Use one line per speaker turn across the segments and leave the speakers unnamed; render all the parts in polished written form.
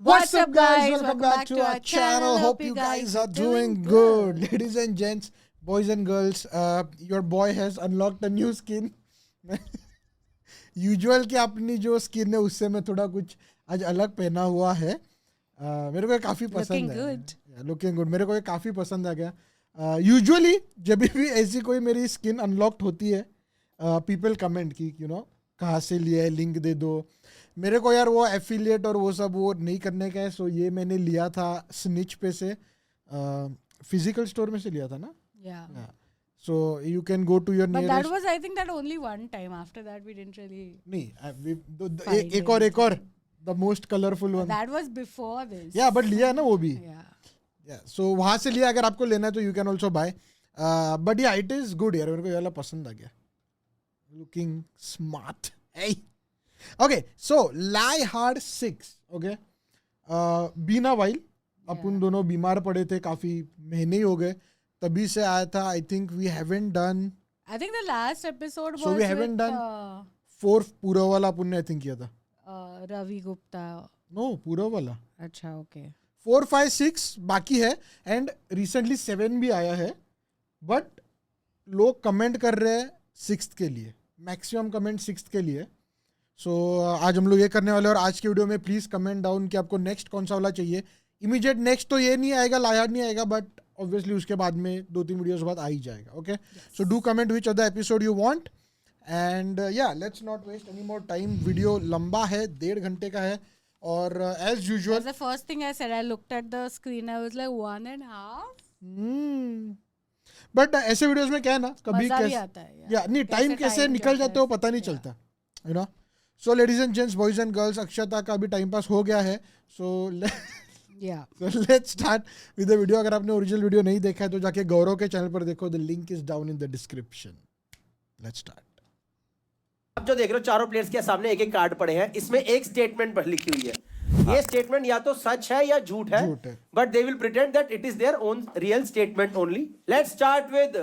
What's up, guys? Welcome back to our channel. Hope you guys are doing good. Ladies and gents, boys and girls, your boy has unlocked a new skin. Usual की अपनी जो skin है उससे मैं थोड़ा कुछ आज अलग पहना हुआ है. मेरे को ये काफ़ी पसंद है. Looking good. मेरे को ये काफ़ी पसंद आ गया. यूजुअली जब भी ऐसी कोई मेरी स्किन अनलॉक्ड होती है, पीपल कमेंट की कहाँ से लिया है, लिंक दे दो. मेरे को यार वो एफिलिएट और वो सब वो नहीं करने का है. सो ये मैंने लिया था स्निच पे से, फिजिकल स्टोर में से लिया था ना. So you can go to your
But
nearest.
that was, I think, that only one time. After that, we didn't really.
नहीं, एक और the most colorful one.
That was before this.
Yeah, but लिया है ना वो भी.
Yeah.
So वहाँ से लिया. अगर आपको लेना है तो you can also buy. But yeah, it is good यार. मेरे को ये वाला पसंद आ गया. Looking smart. Hey. Okay, so Lie Hard 6. Okay. Been a while. अपन दोनों बीमार पड़े थे, काफी महीने ही हो गए. तभी से आया था. I think we haven't done.
I think the last episode was.
So we haven't done 4 पूरा वाला अपन ने I think किया था.
Ravi Gupta.
No, पूरा वाला.
अच्छा, okay.
4, 5, 6 बाकी है. एंड रिसेंटली 7 भी आया है. बट लोग कमेंट कर रहे हैं 6th के लिए. मैक्सिमम कमेंट 6th के लिए. सो आज हम लोग ये करने वाले हैं. और आज की वीडियो में प्लीज कमेंट डाउन कि आपको नेक्स्ट कौन सा वाला चाहिए. इमीडिएट नेक्स्ट तो ये नहीं आएगा, लायाड नहीं आएगा, बट ऑब्वियसली उसके बाद में 2-3 वीडियोस बाद आ ही जाएगा. Okay, so do comment which other episode you want. And या let's not waste any more time. Video लंबा है, 1.5 घंटे का है. और as usual
The first thing I said, I looked at the screen, I was like 1.5.
But ऐसे videos में क्या है ना, कभी
मजा भी
कैसे
आता है
या नहीं टाइम कैसे निकल जाते हो पता नहीं चलता. You know. So ladies and gents, boys and girls, Akshata का अभी टाइम पास हो गया है. So let's start with the video. अगर आपने ओरिजिनल वीडियो नहीं देखा है तो जाके गौरव के चैनल पर देखो. The link is down in the description. Let's start.
आप जो देख रहे हो, चारों प्लेयर्स के सामने एक एक कार्ड पड़े हैं. इसमें एक स्टेटमेंट पर लिखी हुई है. ये स्टेटमेंट या तो सच है या झूठ है, but they will pretend that it is their own real statement only. Let's start with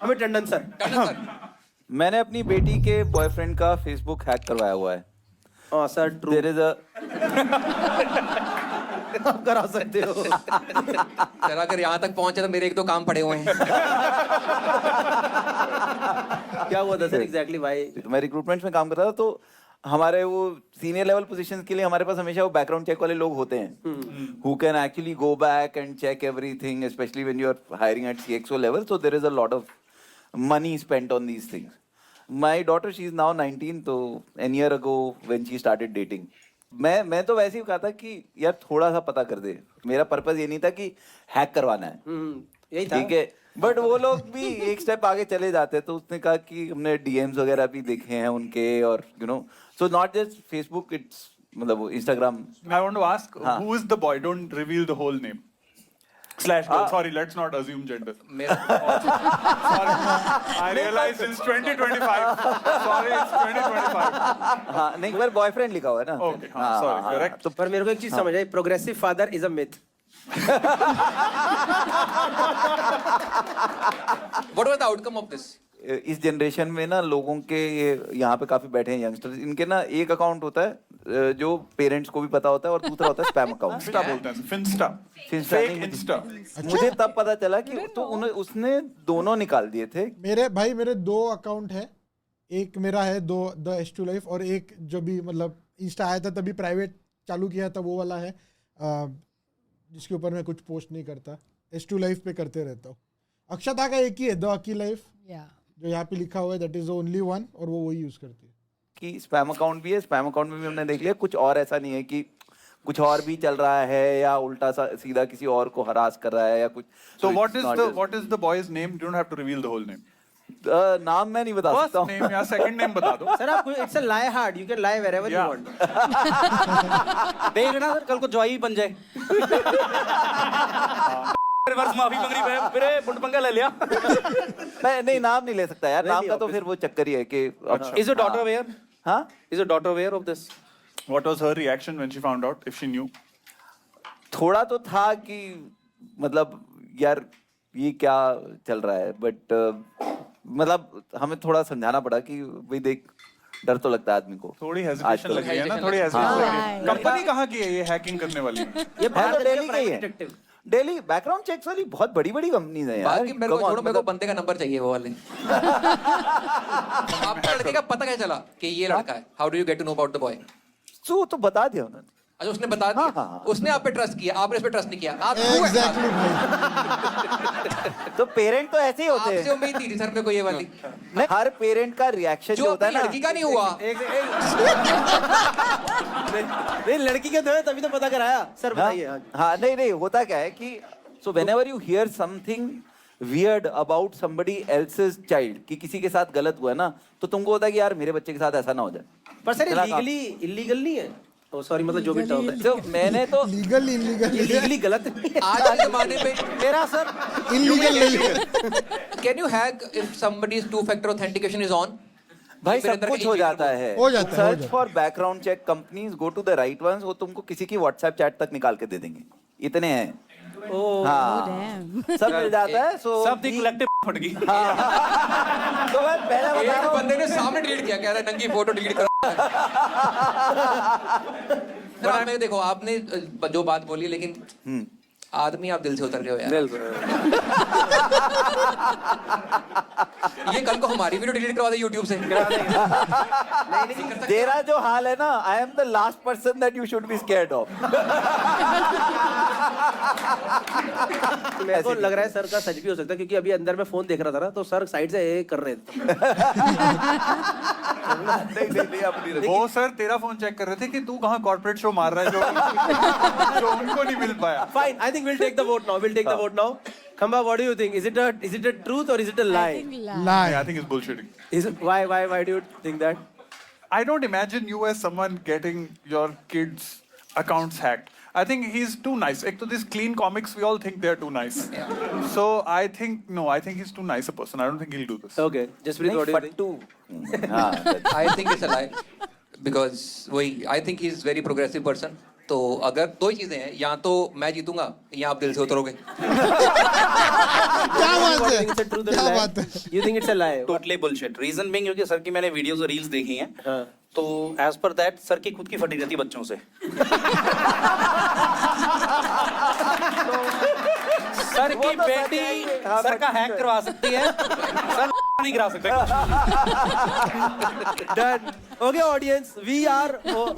Amit Tandon sir.
मैंने अपनी बेटी के बॉयफ्रेंड का फेसबुक हैक करवाया हुआ है.
Sir true.
There is a
आप करा सकते हो.
सर अगर यहाँ तक पहुंचे तो मेरे 1-2 काम पड़े हुए हैं.
क्या हुआ था सर एग्जैक्टली भाई?
मैं रिक्रूटमेंट में काम कर रहा था, तो हमारे वो सीनियर लेवल पोजीशंस के लिए हमारे पास हमेशा वो बैकग्राउंड चेक वाले लोग होते हैं who can actually go back and check everything, specially when you are hiring at CXO level. So there is a lot of money spent on these things. My daughter, she is now 19, तो an year ago when she started dating, मैं तो वैसे ही कहा था कि यार थोड़ा सा पता कर दे. मेरा पर्पस ये नहीं था कि हैक करवाना है,
यही था.
ठीक है. बट वो लोग भी एक स्टेप आगे चले जाते. तो उसने कहा कि हमने DMs वगैरह भी देखे हैं उनके, और you know, so not just Facebook, it's मतलब Instagram.
I want to ask, who is the boy? Don't reveal the whole name. Slash girl. Sorry, let's not assume gender. Sorry, I realize it's 2025. Sorry, it's 2025.
हाँ, नहीं, पर boyfriend लिखा हुआ है ना.
Okay, sorry, correct.
तो पर मेरे को एक चीज समझ आई, progressive father is a myth.
What was the outcome of this?
इस जनरेशन में ना लोगों के, ये यहाँ पे काफी बैठे हैं यंगस्टर्स, इनके ना एक अकाउंट होता है जो पेरेंट्स को भी पता होता है, और दूसरा होता है स्पैम अकाउंट.
Insta बोलते हैं, Finsta.
Fake
Insta.
मुझे तब पता चला कि तो उसने दोनों निकाल दिए थे.
मेरे 2 अकाउंट है. एक मेरा है द H2 लाइफ, और एक जो भी मतलब इंस्टा आया था तभी प्राइवेट चालू किया था वो वाला है, जिसके ऊपर मैं कुछ पोस्ट नहीं करता. H2 लाइफ पे करते रहता हूँ. अक्षता का एक ही है, द अकी लाइफ, जो यहाँ पे लिखा हुआ है, that is the only one, और वो वही यूज करती है.
कि स्पैम अकाउंट भी है. स्पैम अकाउंट में भी हमने देख लिया, कुछ और ऐसा नहीं है कि कुछ और भी चल रहा है या उल्टा सीधा किसी और को हरास कर रहा है या कुछ.
So what is the boy's name? You don't have to reveal the whole name.
नाम मैं नहीं बता
First
सकता हूँ.
name या second name बता दो.
सर आप, it's a lie hard, you can lie wherever you
Yeah.
Want. देखना सर, कल को जॉय बन जाए.
रिवर्स माफी मांग रही है, फिर बुंड पंगा ले लिया.
नहीं, नाम नहीं ले सकता यार. नाम का तो फिर वो चक्कर ही है कि.
Is your daughter aware?
हाँ,
Is your daughter aware of this?
What was her reaction when she found out, if she knew?
थोड़ा तो था कि मतलब यार ये क्या चल रहा है, बट मतलब हमें थोड़ा समझाना पड़ा कि भाई देख, डर तो लगता है आदमी को।
थोड़ी
आज
हेजिटेशन
तो
लग रही है ना,
hesitation
थोड़ी
लग
हेजिटेशन लग रही
हाँ।
है। कंपनी कहाँ की है ये हैकिंग करने वाली?
ये
है
बाहर
तो दिल्ली की है। दिल्ली बैकग्राउंड चेक्स वाली बहुत बड़ी बड़ी कंपनीज है यार।
बाकी मेरे को
Come on,
छोड़ो, मेरे को
मतलब-
बंदे का नंबर चाहिए वो वाले। आपको लड़के का पता कैसे चला कि ये लड़का है? How do you get to know about the boy?
तो बता दिया उन्होंने।
अच्छा, उसने बता दिया।
हाँ, हाँ।
उसने आप पे ट्रस्ट किया, आपने इस पे ट्रस्ट नहीं किया। आप
एग्जैक्टली भाई।
तो पेरेंट तो ऐसे ही होते
आपसे
हैं।
उम्मीद थी सर पे कोई ये वाली,
नहीं, हर पेरेंट का रिएक्शन
जो
जो होता है
अपनी
ना।
लड़की का नहीं हुआ।
नहीं, लड़की के थे तभी तो पता कराया सर।
हाँ,
बताइए। हाँ।
हाँ, नहीं होता क्या है कि so whenever you here something weird about somebody else's child, कि किसी के साथ गलत हुआ है ना, तो तुमको होता है कि यार मेरे बच्चे के साथ ऐसा ना हो जाए।
पर सर
चला
लीगली इलीगल नहीं है? ओ सॉरी, मतलब जो भी टर्म है
तो मैंने तो
लीगल इलीगल
लीगली गलत नहीं है।
आज के जमाने में
मेरा सर
इलीगल नहीं है।
Can you hack if somebody's two factor authentication is on?
भाई
फिर
सब
अंदर
कुछ
के
हो
engineer
जाता है।
हो जाता है, हो
सर्च
जाता
for background check companies, go to the right ones, वो तुमको किसी की व्हाट्सएप चैट तक निकाल के दे देंगे। इतने हैं। हाँ, सब मिल जाता है। सो
सब दी कलेक्टिव फट गई।
तो मैं पहले बता
एक
रहा हूँ।
बंदे ने सामने डिलीट किया, कह रहा है नंगी फोटो डिलीट करो। सर आप मेरे देखो, आपने जो बात बोली, लेकिन आदमी आप दिल से उतर गए हो यार। ये कल को हमारी वीडियो डिलीट करवा दे यूट्यूब से।
तेरा जो हाल है ना, I am the last person that you should be scared of.
मेरे को लग रहा है सर का सच भी हो सकता है, क्योंकि अभी अंदर में फोन देख रहा था ना, तो सर साइड से ये कर रहे थे।
नहीं, अपनी रखी।
वो सर तेरा फोन चेक कर रहे थे कि तू कहाँ कॉर्पोरेट शो मार रहा है जो उनको नहीं मिल पाया।
Fine, I think we'll take the vote now. We'll take the vote now. Khamba, what do you think? Is it a truth or is it a
I
lie?
think lie.
lie.
I think it's bullshitting.
Is it, why do you think that?
I don't imagine you as someone getting your kids' accounts hacked. I think he's too nice. Ek to this clean comics, we all think they're too nice. So I think he's too nice a person. I don't think he'll do this.
Okay, Jaspreet, what do you think?
फट्टू। हाँ,
I think it's a lie because वही I think he's very progressive person. तो अगर दो ही चीजें हैं, या तो मैं जीतूंगा या आप दिल से उतरोगे।
क्या
What
बात
do you
है?
think it's a truth or
क्या
lie?
बात है?
You think it's a lie?
Totally bullshit. Reason being, क्योंकि सर की मैंने वीडियोस और रील्स देखी हैं,
हाँ।
तो एज पर दैट सर की खुद की फटी रहती बच्चों से। सर
वो
की
तो सच है
बेटी
कि- हाँ,
सर का
फटी
हैक
है।
करवा सकती है, सर नहीं करा सकते।
Done. Okay, audience, we are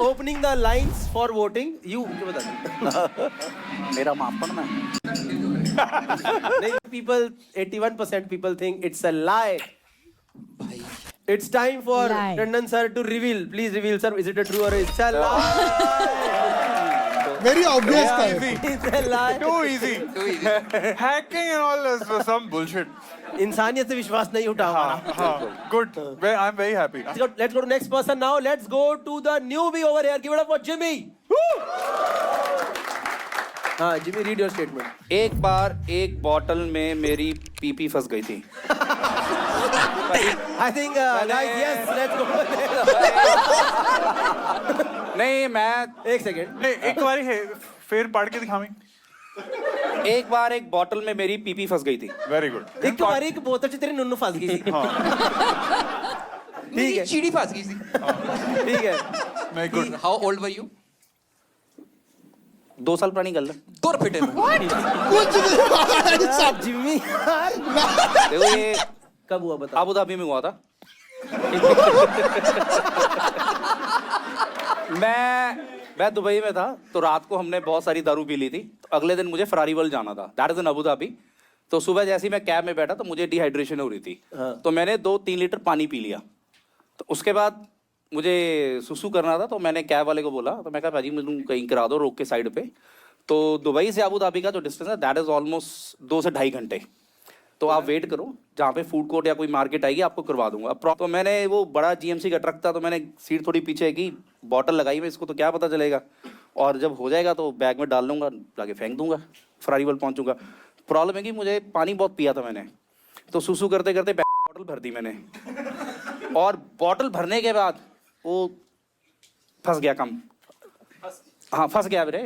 opening the lines for voting. You बता दो।
मेरा माफ पड़ना।
नहीं, people, 81% people think it's a lie. It's time for
Lie.
Tandon sir to reveal. Please reveal, sir. Is it a true or it's a lie?
Very obvious था ये।
It's a lie.
Too easy. Hacking and all is some bullshit.
इंसानियत से विश्वास नहीं उठा हमारा।
Good. I'm very happy.
Let's go to next person now. Let's go to the newbie over here. Give it up for Jimmy. हाँ, Jimmy, read your statement.
एक बार एक bottle में मेरी पीपी फंस गई थी।
I think, guys, yes, let's go.
नहीं, मैं
एक सेकेंड।
नहीं, एक बारी है, फिर पढ़ के दिखावी।
एक बार एक बॉटल में मेरी पीपी फंस गई थी।
Very good.
एक बार एक बोतल से तेरी नुन्नू फंस गई थी।
ठीक है, चीड़ी फंस गई थी।
ठीक है।
नहीं, good.
How old were you?
2 साल पुरानी गल है।
तोड़ फिटे में।
कुछ नहीं भाई साहब।
जिम्मी यार।
देखो ये
कब हुआ बता?
अबू धाबी में हुआ था। मैं दुबई में था, तो रात को हमने बहुत सारी दारू पी ली थी। तो अगले दिन मुझे फरारी वर्ल्ड जाना था, that is in Abu Dhabi. तो सुबह जैसे ही मैं कैब में बैठा तो मुझे डिहाइड्रेशन हो रही थी। तो मैंने 2-3 लीटर पानी पी लिया। तो उसके बाद मुझे सुसु करना था, तो मैंने कैब वाले को बोला, तो मैं कहा भाजी मुझे कहीं करा दो रोक के साइड पे। तो दुबई से अबू धाबी का जो डिस्टेंस है दैट इज ऑलमोस्ट 2 से 2.5 घंटे। तो आप वेट करो, जहाँ पे फूड कोर्ट या कोई मार्केट आएगी आपको करवा दूंगा। तो मैंने वो बड़ा जीएमसी का ट्रक था, तो मैंने सीट थोड़ी पीछे की, बॉटल लगाई मैं, इसको तो क्या पता चलेगा, और जब हो जाएगा तो बैग में डाल लूंगा, जाके फेंक दूंगा, फरारी वर्ल्ड पहुंचूंगा। प्रॉब्लम है कि मुझे पानी बहुत पिया था मैंने, तो सुसु करते करते बॉटल भर दी मैंने, और बॉटल भरने के बाद वो फंस गया काम। हाँ फंस गया मेरे,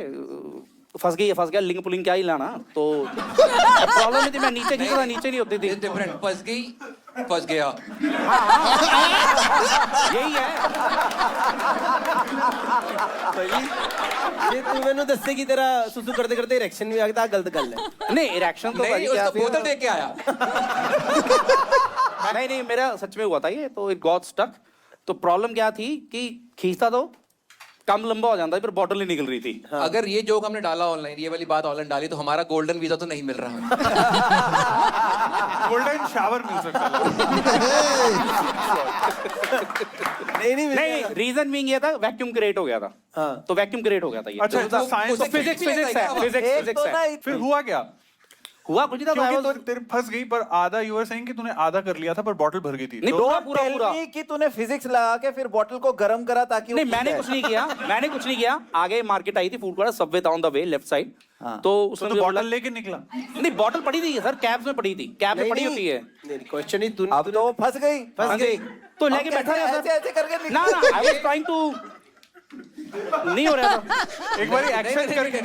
फंस गया, लिंग पुलिंग क्या ही लाना। तो प्रॉब्लम थी, मैं नीचे खींच रहा, नीचे नहीं होती थी।
डिफरेंट फंस गई फंस गया।
यही है।
ये तू मैंने दस्ते की तरह सुसु करते करते इरेक्शन में आ गया, गलत गल है।
नहीं इरेक्शन तो
नहीं,
भाई
उसको
क्या
बोतल दे के आया।
नहीं मेरा सच में हुआ था ये, तो इट गॉट स्टक। तो प्रॉब्लम क्या थी कि खींचता तो कम लंबा हो जाता है, फिर बॉटल नहीं निकल रही थी।
अगर ये जोक हमने डाला ऑनलाइन, ये वाली बात ऑनलाइन डाली, तो हमारा गोल्डन वीजा तो नहीं मिल रहा।
गोल्डन शावर मिल सकता है।
नहीं रीजन बीइंग ये था, वैक्यूम क्रिएट हो गया था।
हाँ।
तो वैक्यूम क्रिएट हो गया था ये।
अच्छा,
तो
साइंस
फिजिक्स है, फिजिक्स है।
फिर हुआ क्या?
हुआ कुछ नहीं था।
क्योंकि तो तेरे फंस गई, पर आधा यूआर सेइंग कि तूने आधा कर लिया था पर बॉटल भर गई थी।
नहीं,
तो
पूरा
कि तूने फिजिक्स लगा के फिर बॉटल को गर्म करा ताकि
नहीं मैंने कुछ नहीं किया। आगे मार्केट आई थी फूड कोर्ट, सबवे था on the way left side. तो उसमें
तो बॉटल लेके निकला।
नहीं बॉटल पड़ी थी सर, कैब्स में पड़ी थी, कैब में पड़ी होती है।
क्वेश्चन ही तू
अब तो फंस गई।
तो लेके बैठा रहा सर,
ऐसे करके
ना आई वाज ट्राइंग टू, नहीं हो रहा था।
एक बार एक्शन करके,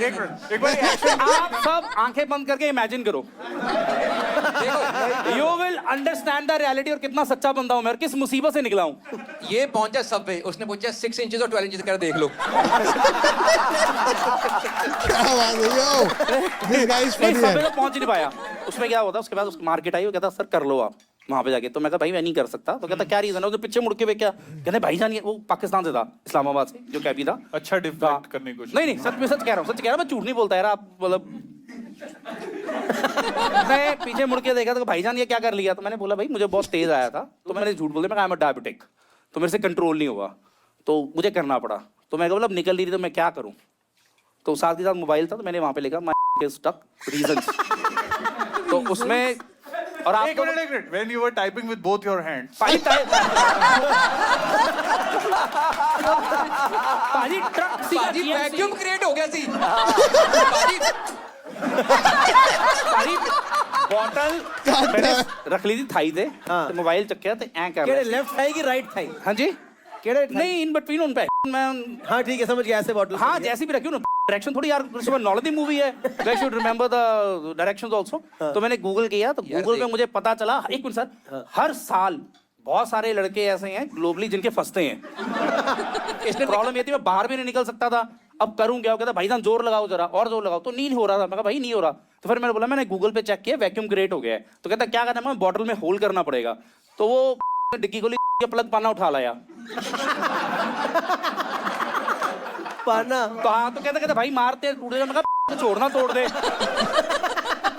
एक बार एक्शन।
आप सब आंखें बंद करके इमेजिन करो, you will understand the reality और कितना सच्चा बंदा हूं मैं और किस मुसीबत से निकला हूं।
ये पहुंचा सब पे, उसने पूछा 6 इंचेस और 12 इंचेस कर देख लो।
क्या बात है यो, दिस गाइस
नहीं
फनी
सब
है।
तो पहुंच नहीं पाया। उसमें क्या होता, उसके बाद उसकी मार्केट आई, वो कहता सर कर लो आप वहां पे जाके। तो मैं कहा भाई मैं नहीं कर सकता। तो कहता क्या रीजन है? उसने पीछे मुड़ के वे क्या कहते भाईजान, ये वो पाकिस्तान से था, इस्लामाबाद से, जो कैबी था।
अच्छा डिफेक्ट करने की कोशिश।
नहीं सच में सच कह रहा हूँ, मैं झूठ नहीं बोलता यार, आप मतलब। मैं पीछे मुड़ के देखा तो भाईजान ये क्या कर लिया? तो मैंने बोला भाई मुझे बहुत तेज आया था, तो मैंने झूठ बोल दिया, मैं आई एम डायबिटिक, तो मेरे से कंट्रोल नहीं हुआ, तो मुझे करना पड़ा। तो मैं बोला निकल रही थी तो मैं क्या करूं? तो साथ के साथ मोबाइल था, तो मैंने वहां पे लिखा माय स्टक रीजंस। तो उसमें और आप
एक minute, when you were typing with both your hands.
पाजी ट्रक सी
बाजी वैक्यूम क्रिएट हो गया सी।
पाजी बॉटल मैंने रख ली थी थाई से, तो मोबाइल चक्किया तो ऐ कर
केड़े लेफ्ट थाई की राइट थाई?
हाँ जी
केड़े
नहीं इन बिटवीन उन पे मैं।
हाँ ठीक है, समझ गया, ऐसे बॉटल।
हाँ जैसी भी रखी हूँ ना, डायरेक्शन थोड़ी यार, नॉलेज दी मूवी है, I should remember the directions also. तो मैंने गूगल किया, तो गूगल पे मुझे पता चला, एक मिनट सर, हर साल बहुत सारे लड़के ऐसे हैं ग्लोबली जिनके फंसते हैं। इसने प्रॉब्लम ये थी मैं बाहर भी नहीं निकल सकता था, अब करूं क्या? कहता भाईजान जोर लगाओ जरा और जोर लगाओ, तो नहीं हो रहा था। मैं कहा भाई नहीं हो रहा। तो फिर मैंने बोला मैंने गूगल पे चेक किया, वैक्यूम क्रिएट हो गया है। तो कहता क्या करना है? बॉटल में होल करना पड़ेगा। तो वो डिग्गी गोली प्लग पाना उठा लाया
पाना।
तो हाँ, तो कहता भाई मारते हैं टूट जाए। मैं कहा छोड़ना तोड़ दे।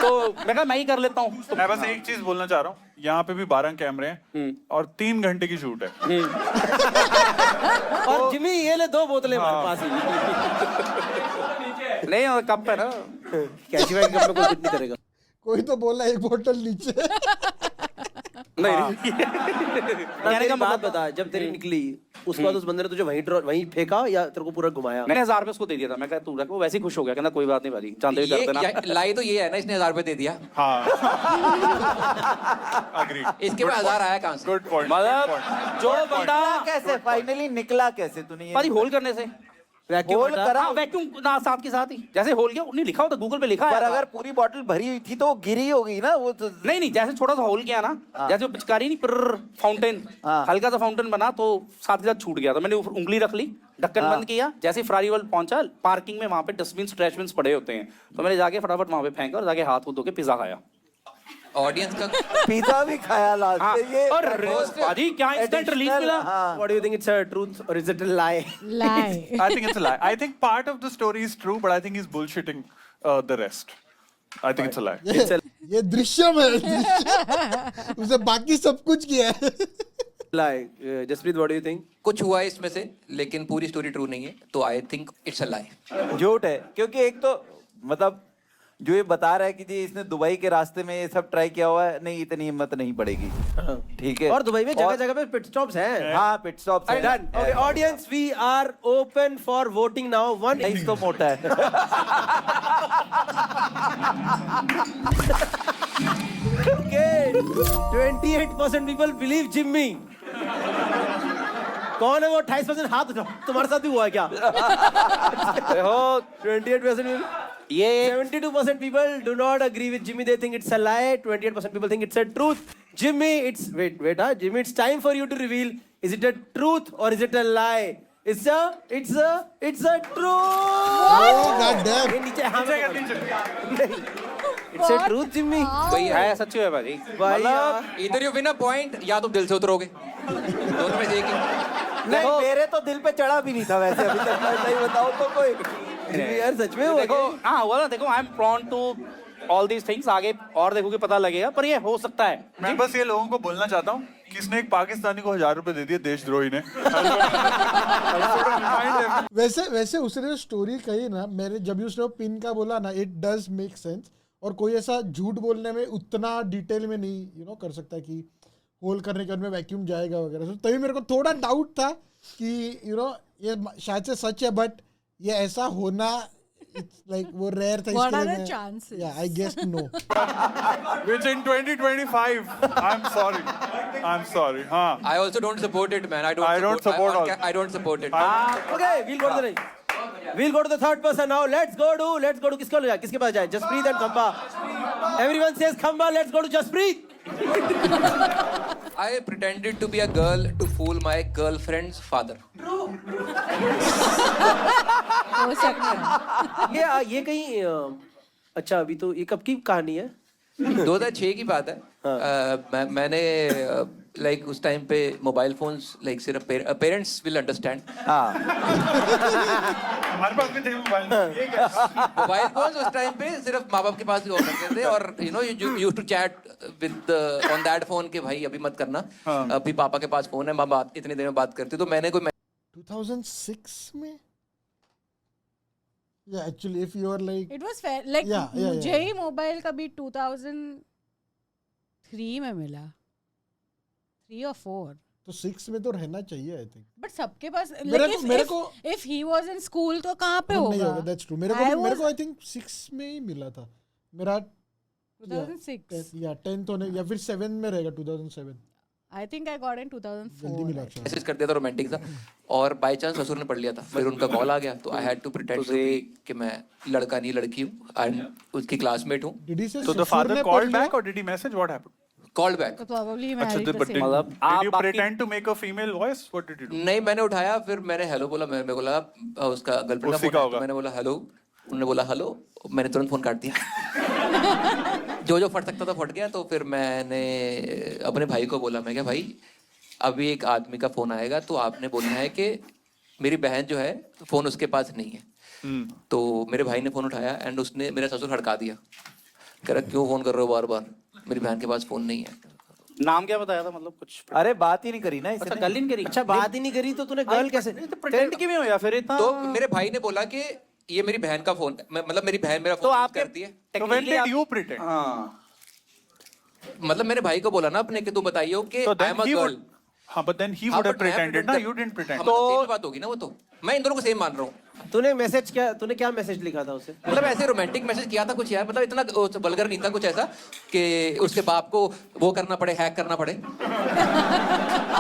तो मैं कहा मैं ही कर लेता हूँ। तो
मैं बस एक चीज बोलना चाह रहा हूँ, यहाँ पे भी 12 कैमरे हैं और 3 घंटे की शूट है।
और जिमी ये ले 2 बोतलें हमारे पास ही।
नहीं और कप है ना,
कैची वाइट कप में कोई कुछ नहीं करेगा।
कोई तो बोला एक बोतल नीचे।
नहीं
कहने का बात बता, जब तेरी निकली उसके बाद उस बंदे ने तुझे वहीं फेंका या तेरे को पूरा घुमाया?
मैंने 1000 रुपए उसको दे दिया था। मैं कहा तू रख, वो वैसे ही खुश हो गया, कहना कोई बात नहीं भाजी, जानते हुए कर देना।
लाई तो ये है ना, इसने 1000 रुपए दे दिया।
हाँ अग्री।
इसके बाद 1000 आया कहां से?
Good point.
मतलब जो बंदा
कैसे फाइनली निकला कैसे तूने ये?
भाजी होल करने से
वैक्यूम
करा?
वैक्यूम ना साथ के साथ ही जैसे होल किया, नहीं लिखा होता गूगल पे लिखा है।
पर अगर पूरी बॉटल भरी हुई थी तो वो गिरी होगी ना वो तो।
नहीं जैसे छोटा सा होल किया ना, जैसे वो पिचकारी नहीं पर फाउंटेन, हल्का सा फाउंटेन बना, तो साथ के साथ छूट गया। तो मैंने उंगली रख ली, ढक्कन बंद किया, जैसे फ्रारीवल पहुंचा पार्किंग में, वहां पे डस्टबिन ट्रैशबिन पड़े होते हैं, तो मैंने जाके फटाफट वहां पे फेंका और जाके हाथ धो के पिज्जा खाया।
ऑडियंस का
पिज्जा भी खाया लास्ट
हाँ,
में ये।
और भाजी क्या इंस्टेंट रिलीज मिला।
What do you think, it's a truth or is it a lie?
Lie.
I think it's a lie. I think part of the story is true, but I think he's bullshitting the rest. I think it's a lie.
ये दृश्यम है, दृश्यम। उसे बाकी सब कुछ किया है।
Lie. Jaspreet, what do you think?
कुछ हुआ है इसमें से, लेकिन पूरी स्टोरी ट्रू नहीं है, तो आई थिंक इट्स अ लाई।
झूठ है, क्योंकि एक तो मतलब जो ये बता रहा है कि जी इसने दुबई के रास्ते में ये सब ट्राई किया हुआ है, नहीं इतनी हिम्मत नहीं पड़ेगी। ठीक है।
और दुबई में जगह जगह पे पिट स्टॉप्स हैं।
हाँ पिट स्टॉप है।
Done. Okay, audience, we are open for voting now. One.
नहीं तो मोटा है।
Okay. 28% people believe Jimmy. कौन है वो? 28% हाथ उठाओ। तुम्हारे साथ भी हुआ क्या? देखो 28% ये 72% people do not agree with Jimmy. They think it's a lie. 28% people think it's a truth. Jimmy, wait, Jimmy, it's time for you to reveal. Is it a truth or is it a lie? It's a truth.
Oh god damn.
ये नीचे हाँ It's a truth, Jimmy.
वही है
है सच्ची है भाई
भाई
मतलब
इधर यू विन अ पॉइंट या तुम दिल से उतरोगे दोनों में से एक ही
नहीं मेरे तो दिल पे चढ़ा भी नहीं था वैसे अभी तक मैं सही बताऊं तो कोई
Jimmy यार सच में हुआ
देखो
क्या?
हाँ हुआ ना देखो I am prone to all these things आगे और देखोगे पता लगेगा पर ये हो सकता है
मैं बस ये लोगों को बोलना चाहता हूँ कि इसने एक पाकिस्तानी को 1000 रुपए दे दिए देशद्रोही ने
वैसे उसने जो स्टोरी कही ना, मेरे जब भी उसने पिन का बोला ना, इट डज मेक सेंस. और कोई ऐसा झूठ बोलने में उतना डिटेल में नहीं कर सकता कि होल करने के बाद में वैक्यूम जाएगा वगैरह. तो तभी मेरे को थोड़ा डाउट था कि ये शायद से सच है, बट ये ऐसा होना इट्स लाइक वो रेयर था.
What are the chances?
या I guess no.
which in 2025 I'm sorry हाँ
I also don't support it, man. I don't support it.
Okay, we'll go to the next. We'll go to the third person now. Let's go to किसके पास जाए? Jaspreet and Khamba. Everyone says Khamba. Let's go to Jaspreet.
I pretended to be a girl to fool my girlfriend's father.
हो सकता है.
ये कहीं अच्छा अभी तो ये कब की कहानी है?
2006 की बात है. मैंने लाइक उस टाइम पे मोबाइल फोन्स लाइक सिर्फ पेरेंट्स विल अंडरस्टैंड.
हमारे पास भी थे
मोबाइल फोन्स उस टाइम पे सिर्फ माँ बाप के पास ही हुआ करते थे और you used to chat with on that phone के भाई अभी मत करना, अभी पापा के पास फोन है, माँ बात इतनी देर में बात करती. तो मैंने कोई
2006 में. Yeah, actually, if you are like,
It was fair. Like मुझे ही मोबाइल कभी 2003 में मिला, 3 or 4.
तो 6 में तो रहना चाहिए आई थिंक.
बट सबके पास
मेरे को
if he was in school तो कहाँ पे
नहीं
होगा?
होगा. That's true. मेरे को आई थिंक 6 में ही मिला था. मेरा
2006.
या 10 तो नहीं, या फिर 7 में रहेगा 2007.
I think I got in 2004.
जल्दी मिला अच्छा.
मैसेज कर दिया था रोमांटिक सा और बाय चांस ससुर ने पढ़ लिया था. फिर उनका कॉल आ गया तो आई हैड टू प्रिटेंड कि मैं लड़का नहीं लड़की हूँ एंड उसकी क्लासमेट हूँ.
Did he say
So the
ससुर
father
ने
called
पढ़ लिया?
back or did he message? What happened?
Called back.
So probably he
अच्छा,
married the
but
same.
मतलब
did you
बाकी-
pretend to make a female voice? What did you do?
नहीं मैंने उठाया, फिर मैंने हेलो बोला. मेरे को लगा उसका गर्लफ्रेंड
उसी
का
का
फोन है,
होगा.
तो मैंने बोला हेलो. उन्होंने बोला हेलो, मैंने तुरंत फोन काट दिया. जो फट सकता था फट गया. तो फिर मैंने अपने भाई को बोला, मैं क्या भाई अभी एक आदमी का फोन आएगा तो आपने बोलना है कि मेरी बहन जो है फोन उसके पास नहीं है. तो मेरे भाई ने फोन उठाया एंड उसने मेरा ससुर हड़का दिया. कह रहा क्यों फोन कर रहे हो बार बार, मेरी बहन के पास फोन नहीं है.
नाम क्या बताया था मतलब कुछ
अरे बात ही नहीं करी ना
अच्छा
इसने.
गल ही नहीं करी
अच्छा बात ही नहीं करी तो तूने गर्ल कैसे?
प्रिटेंड क्यों हुआ फिर इतना
तो मेरे भाई ने बोला कि ये मेरी बहन का फोन, मतलब मेरी बहन मेरा
तो
फोन
आपके
करती है.
So when did you pretend?
हाँ
मतलब मेरे भाई को बोला ना अपने कि तू बताइयो कि
So
I
then
am a
he
girl.
would. हाँ, but then he would have pretended. ना, you didn't pretend.
तो सेम बात होगी ना वो. तो मैं इन दोनों को सेम मान रहा हूँ.
तूने क्या मैसेज लिखा था उसे?
मतलब ऐसे रोमांटिक मैसेज किया था कुछ यार, मतलब इतना वल्गर नहीं था कुछ ऐसा कि उसके बाप को वो करना पड़े, हैक करना पड़े.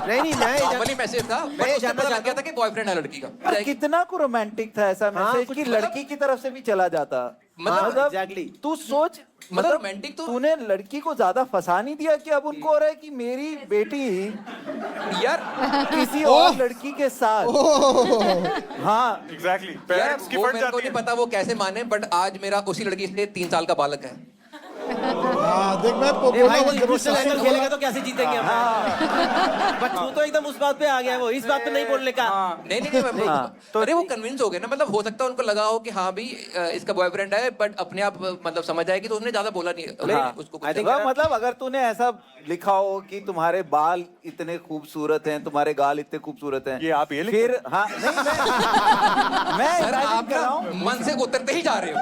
नहीं मैं
नॉर्मली मैसेज था.
मैं
मैं
जानना
पता लग
चाहता
गया था कि बॉयफ्रेंड है लड़की का.
अरे कितना को रोमांटिक था ऐसा मैसेज
कुछ
कि
मतलब-
लड़की की तरफ से भी चला जाता.
मतलब
exactly.
तू सोच
मतलब रोमांटिक तो
तूने लड़की को ज्यादा फंसा नहीं दिया कि अब उनको हो रहा है कि मेरी बेटी
यार
किसी और लड़की के साथ. हाँ
Exactly.
यार
Parents की
वो
फट
मेरे को
जाती
नहीं
है.
पता वो कैसे माने, बट आज मेरा उसी लड़की से 3 साल का बालक है.
हाँ देख मैं
ए
बोला
भाई
वो
तो
जब
इमोशनल
ससुर
एंगल
बोला-
खेलेगा तो कैसे जीतेंगे हम? बट तू तो एकदम उस बात पे आ गया, वो इस बात पे नहीं बोलने का.
नहीं तो अरे वो कन्विंस हो गए ना. मतलब हो सकता है उनको लगा हो कि हाँ भी इसका बॉयफ्रेंड है, बट अपने आप मतलब समझ आए कि तो उसने ज्यादा बोला नहीं. उसको कुछ
वह मतलब अगर तूने ऐसा लिखा हो कि तुम्हारे बाल इतने खूबसूरत हैं, तुम्हारे गाल इतने खूबसूरत हैं,
ये आप ये लिखते
फिर हाँ नहीं मैं
सर
imagine
आप
कर रहा
ना
हूँ.
मन से उतरते ही जा रहे हो.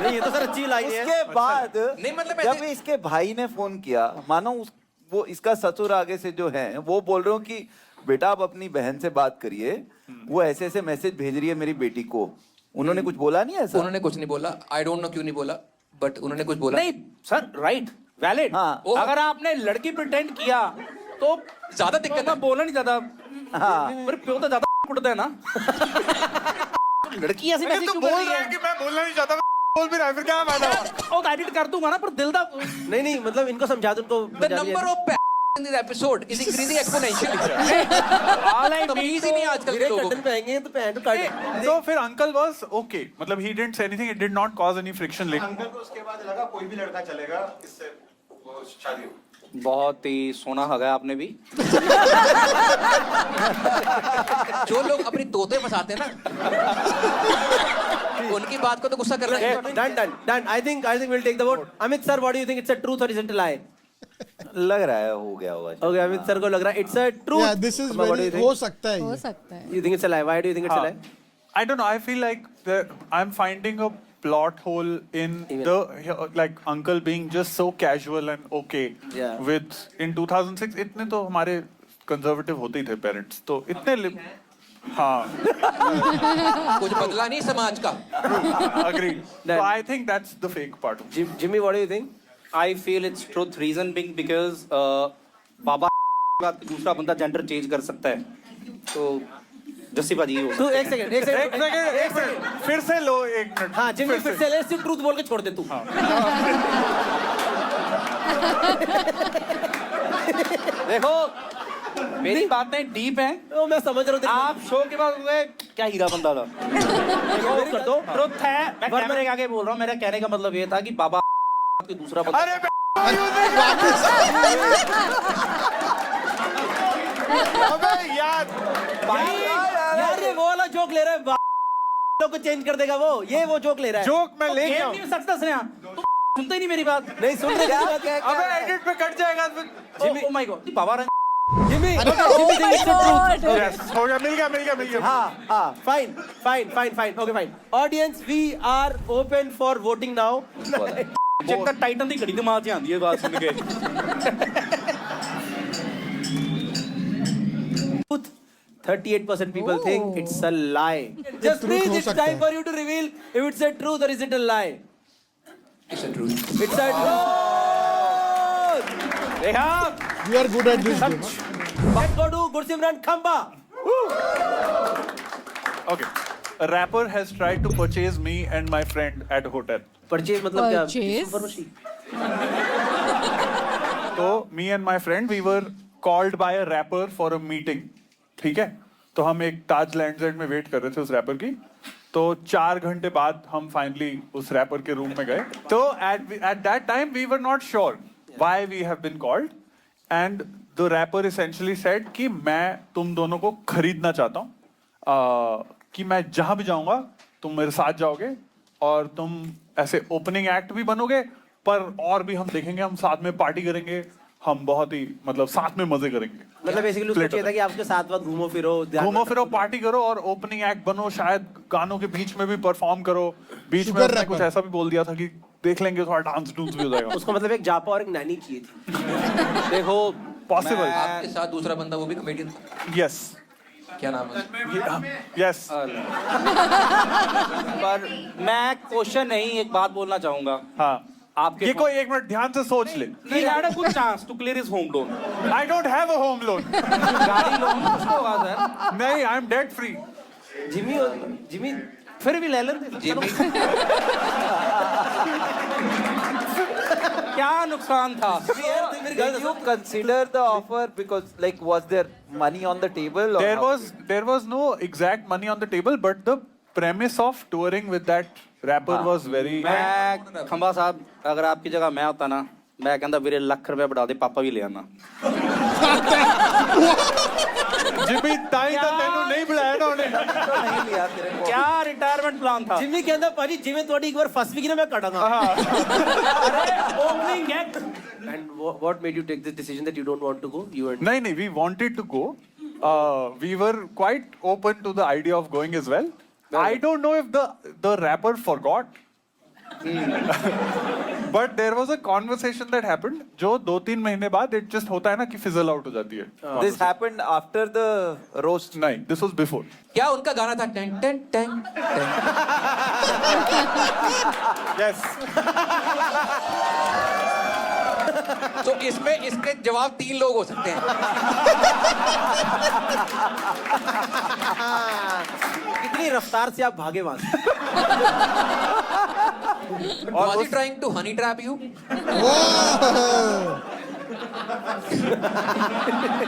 नहीं ये तो सर अच्छी लाइन है.
उसके बाद
नहीं, मतलब
जब
ऐसे-
इसके भाई ने फोन किया, मानो वो इसका ससुर आगे से जो है वो बोल रहे हो कि बेटा आप अपनी बहन से बात करिए, वो ऐसे ऐसे मैसेज भेज रही है मेरी बेटी को. उन्होंने कुछ बोला नहीं ऐसा?
उन्होंने कुछ नहीं बोला. आई डोंट नो क्यों नहीं बोला, बट उन्होंने कुछ बोला
नहीं सर राइट वैलिड.
हाँ.
अगर आपने लड़की प्रिटेंड किया तो
ज्यादा दिक्कत है.
मैं बोला नहीं ज्यादा.
हाँ.
पर प्यो तो ज्यादा कुटता है ना. लड़की ऐसी
अरे
मैसेज
तू
क्यों कर
बोल
रही
रहा है
है?
कि मैं बोलना नहीं चाहता, बोल भी रहा है, फिर क्या फायदा?
ओ एडिट कर दूंगा ना, पर दिल दा
नहीं मतलब इनको समझा दो, उनको
the number of in this episode is increasing exponentially.
All I
तमीज ही नहीं आजकल के
मेरे
लोगों
कर्टन
को.
पहनेंगे तो पहन तो काट
तो फिर अंकल वाज ओके, मतलब he didn't say anything, it did not cause any friction.
Uncle को उसके बाद लगा कोई भी लड़का चलेगा, इससे वो शादी हो.
बहुत ही सोना हगा आपने भी.
जो लोग अपनी तोते फंसाते हैं ना, उनकी बात को तो गुस्सा कर रहे हैं.
Done. I think we'll take the vote. Amit sir, what do you think? It's a truth or is it a lie?
लग रहा है हो गया होगा.
Okay, Amit sir को लग रहा है it's a truth.
Yeah, this is
Amma, what do you
very
think?
हो सकता है
हो
ये.
सकता है.
You think it's a lie? Why do you think it's a lie?
I don't know. I feel like I'm finding a plot hole in the like uncle being just so casual and okay.
Yeah.
With in 2006 इतने तो हमारे conservative होते ही थे parents. तो इतने हाँ.
कुछ बदला नहीं समाज का.
Agreed. So I think that's the fake part.
Jimmy, what do you think?
I feel it's truth. Reason being because बाबा का दूसरा बंदा जेंडर चेंज कर सकता है. तो जस्सी बाजी हो.
तू एक सेकंड.
फिर से लो एक मिनट.
हाँ जिम्मी फिर से ले, सिर्फ ट्रूथ बोल के छोड़ दे तू.
देखो मेरी बातें डीप हैं.
ओ मैं समझ रहा हूँ.
आप शो के बाद हुए क्या हीरा बंदा था.
कर दो.
ट्रुथ है. मैं कैमरे के आगे बोल रहा हूँ. मेरा कहने का मतलब ये था कि बाबा के दूसरा बंदा.
अरे अबे यार
यार ये वो वाला जोक ले रहा है. लोग को चेंज कर देगा वो. ये वो जोक ले रहा है.
जोक मैं ले गया.
नहीं सच दस रहे हैं. तुम सुनते ही नहीं मेरी बात.
नहीं सुन रहे.
अबे एडिट पे कट जाएगा.
Jimmy oh my God. Baba
Jimmy
Oh
Yes, हो गया. मिल गया.
हाँ fine. Okay, fine. Audience, we are open for voting now.
Check का टाइटन दी घड़ी दिमाग 'ਚ आंदी है बात सुन के.
38% people think it's a lie. Just
truth
please,
हो
it's
सकता
time
है.
for you to reveal if it's a truth or is it a lie.
It's a truth.
It's a truth.
देखा
You are good at this game.
Let's go to Gursimran Khamba.
Okay. A rapper has tried to purchase me and my friend at a hotel.
Purchase मतलब क्या?
Purchase?
Information.
So me and my friend, we were called by a rapper for a meeting. ठीक है. तो हम एक ताज lands and में wait कर रहे थे उस रैपर की. तो 4 घंटे बाद हम फाइनली उस रैपर के रूम में गए. तो at that time we were not sure why we have been called, and the rapper essentially said कि मैं तुम दोनों को खरीदना चाहता हूँ. कि मैं जहां भी जाऊंगा तुम मेरे साथ जाओगे और तुम ऐसे ओपनिंग एक्ट भी बनोगे, पर और भी हम देखेंगे, हम साथ में पार्टी करेंगे, हम बहुत ही मतलब साथ में मजे करेंगे.
मतलब बेसिकली उसको चाहिए था कि आपके साथ वक्त घूमो फिरो
पार्टी करो और ओपनिंग एक्ट बनो, शायद गानों के बीच में भी परफॉर्म करो. बीच में
Sugar
उसने
rapper.
कुछ ऐसा भी बोल दिया था कि देख लेंगे, थोड़ा डांस भी हो जाएगा.
उसको मतलब एक जापा और एक नैनी चाहिए थी.
देखो
पॉसिबल.
आपके साथ दूसरा बंदा वो भी कॉमेडियन था.
यस
क्या नाम है?
यस.
पर मैं क्वेश्चन नहीं एक बात बोलना चाहूंगा.
हाँ.
आपके
ये कोई 1 मिनट ध्यान से सोच ले.
He had a good chance to clear his home loan.
I don't have a home loan.
गाड़ी लोन उसको होगा सर.
नहीं, I am debt free.
Jimmy फिर भी ले लेते.
जिमी
क्या नुकसान था?
Did you consider the offer because like was there money on the table? Or
There was no exact money on the table, but the premise of touring with that rapper was very.
मैं खंबा साहब अगर आपकी जगह मैं होता ना, मैं कहता वीरे लाख रुपए बढ़ा दे, पापा भी ले आना.
जिमी ताई तो तेनू नहीं बुलाया ना उन्हें.
नहीं लिया तेरे को.
क्या रिटायरमेंट प्लान था?
जिमी कहता भाजी जिਵੇਂ ਤੁਹਾਡੀ ਇੱਕ ਵਾਰ ਫਸ ਵੀ ਗਈ ਨਾ ਮੈਂ ਕੱਢਾਂਗਾ.
Opening act.
And what made you take this decision that you don't want to go? You and
नहीं, we wanted to go. We were quite open to the idea of going as well. I don't know if the rapper forgot. But there was a conversation that happened जो 2-3 महीने बाद it just होता है ना कि fizzle out हो जाती है.
This happened after the roast.
नहीं, this was before.
क्या उनका गाना था? टें टें टें टें.
Yes.
तो इसमें इसके जवाब 3 लोग हो सकते हैं.
कितनी रफ्तार से आप भागे वहां से.
Was he trying to honey trap you?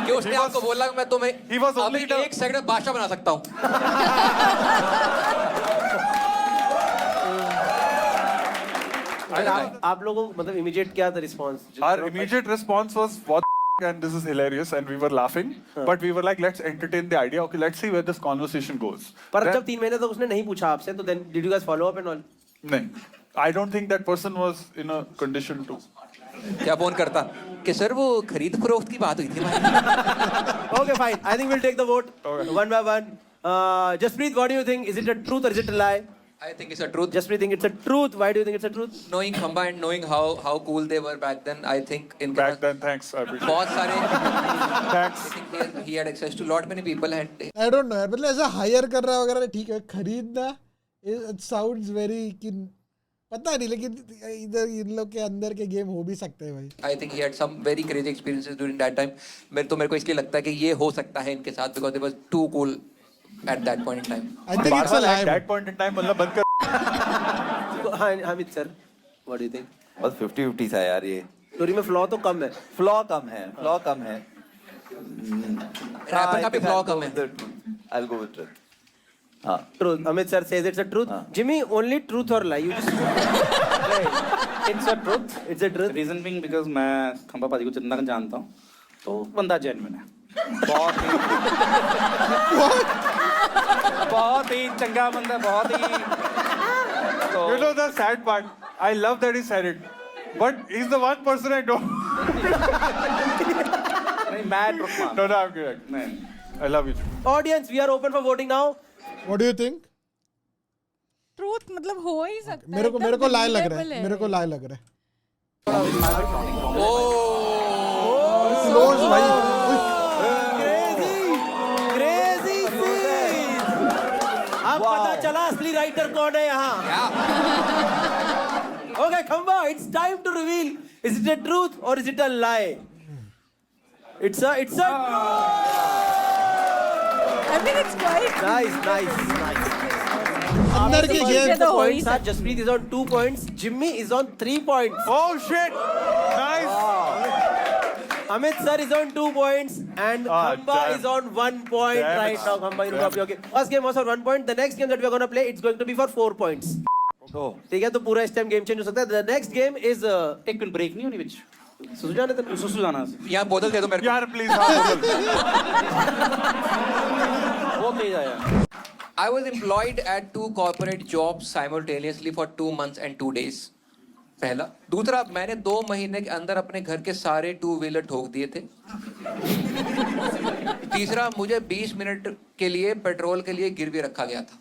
कि उसने आपको बोला कि मैं तुम्हें
He was only
अभी 1 सेकंड में बादशाह बना सकता हूँ.
आप लोगों को मतलब इमीडिएट क्या था response?
Our immediate response was what and this is hilarious and we were laughing, but we were like, let's entertain the idea. Okay, let's see where this conversation goes.
पर
Then-
जब 3 महीने तक उसने नहीं पूछा आपसे तो then did you guys follow up and all?
नहीं, I don't think that person was in a condition to.
क्या फोन करता कि सर वो खरीद फरोख्त की बात हुई थी हमारी.
Okay, fine. I think we'll take the vote one by one. Jaspreet, what do you think? Is it a truth or is it a lie?
I think it's a truth.
Jaspreet think it's a truth. Why do you think it's a truth?
Knowing Khamba and knowing how cool they were back then, I think in
Back then, thanks. I appreciate
बहुत सारे
Thanks.
I think he had access to lot many people and
I don't no यार, मतलब ऐसा higher कर रहा है वगैरह ठीक है, खरीदना इट साउंड्स वेरी कि पता नहीं, लेकिन इधर इन लोग के अंदर के गेम हो भी सकते हैं भाई.
I think he had some very crazy experiences during that time. मेरे को इसलिए लगता है कि ये हो सकता है इनके साथ because they was too cool at that point in time.
I think it's a
At
lie.
that point in time, मतलब बंद कर.
हाँ, Hamid sir, what do you think?
बस 50-50 था यार ये.
स्टोरी में फ्लॉ तो कम है.
फ्लॉ कम है.
Rapper का भी flaw कम है.
I'll go with truth. हाँ.
Truth. Amit sir says it's a truth. Jimmy, only truth or lie? You just. It's a truth. It's a truth.
Reason being because मैं खंबा पाजी को जितना जानता हूँ तो बंदा जेन्युइन है. बहुत ही चंगा बंदा, बहुत ही.
You know the sad part? I love that he said it, but he's the one person I don't.
नहीं, मैं ट्रुथ मानता
No, I'm kidding.
हूँ. नहीं.
I love you.
Audience, we are open for voting now.
What do you think?
Truth मतलब हो ही सकता है.
मेरे को लाई लग रहा
believable
है, मेरे को लाई लग रहा है.
Oh,
क्लोज भाई.
Crazy scene. अब पता चला असली राइटर कौन है यहाँ. Okay, Khamba, it's time to reveal. Is it a truth or is it a lie? It's a.
I mean, it's quite.
Nice.
अंदर के
चीजें
गेम
तो हो ही
Points are Jaspreet is on 2 points. Jimmy is on 3 points.
Oh shit! Nice.
Amit sir is on 2 points and Khamba
damn.
is on 1 point
Damn
right
it.
now. Khamba, you got okay. First game was for 1 point. The next game that we are going to play, it's going to be for 4 points. ठीक है, तो पूरा इस time game change हो सकता है. The next game is
एक minute break नहीं होनी बीच.
सुजान है.
सुसुजाना
यहाँ बोतल दे दो मेरे को.
यार please हाँ
वो तेज आया.
I was employed at 2 corporate jobs simultaneously for 2 months and 2 days. पहला. दूसरा, मैंने 2 महीने के अंदर अपने घर के सारे 2 व्हीलर ठोक दिए थे. तीसरा, मुझे 20 मिनट के लिए पेट्रोल के लिए गिरवी रखा गया था.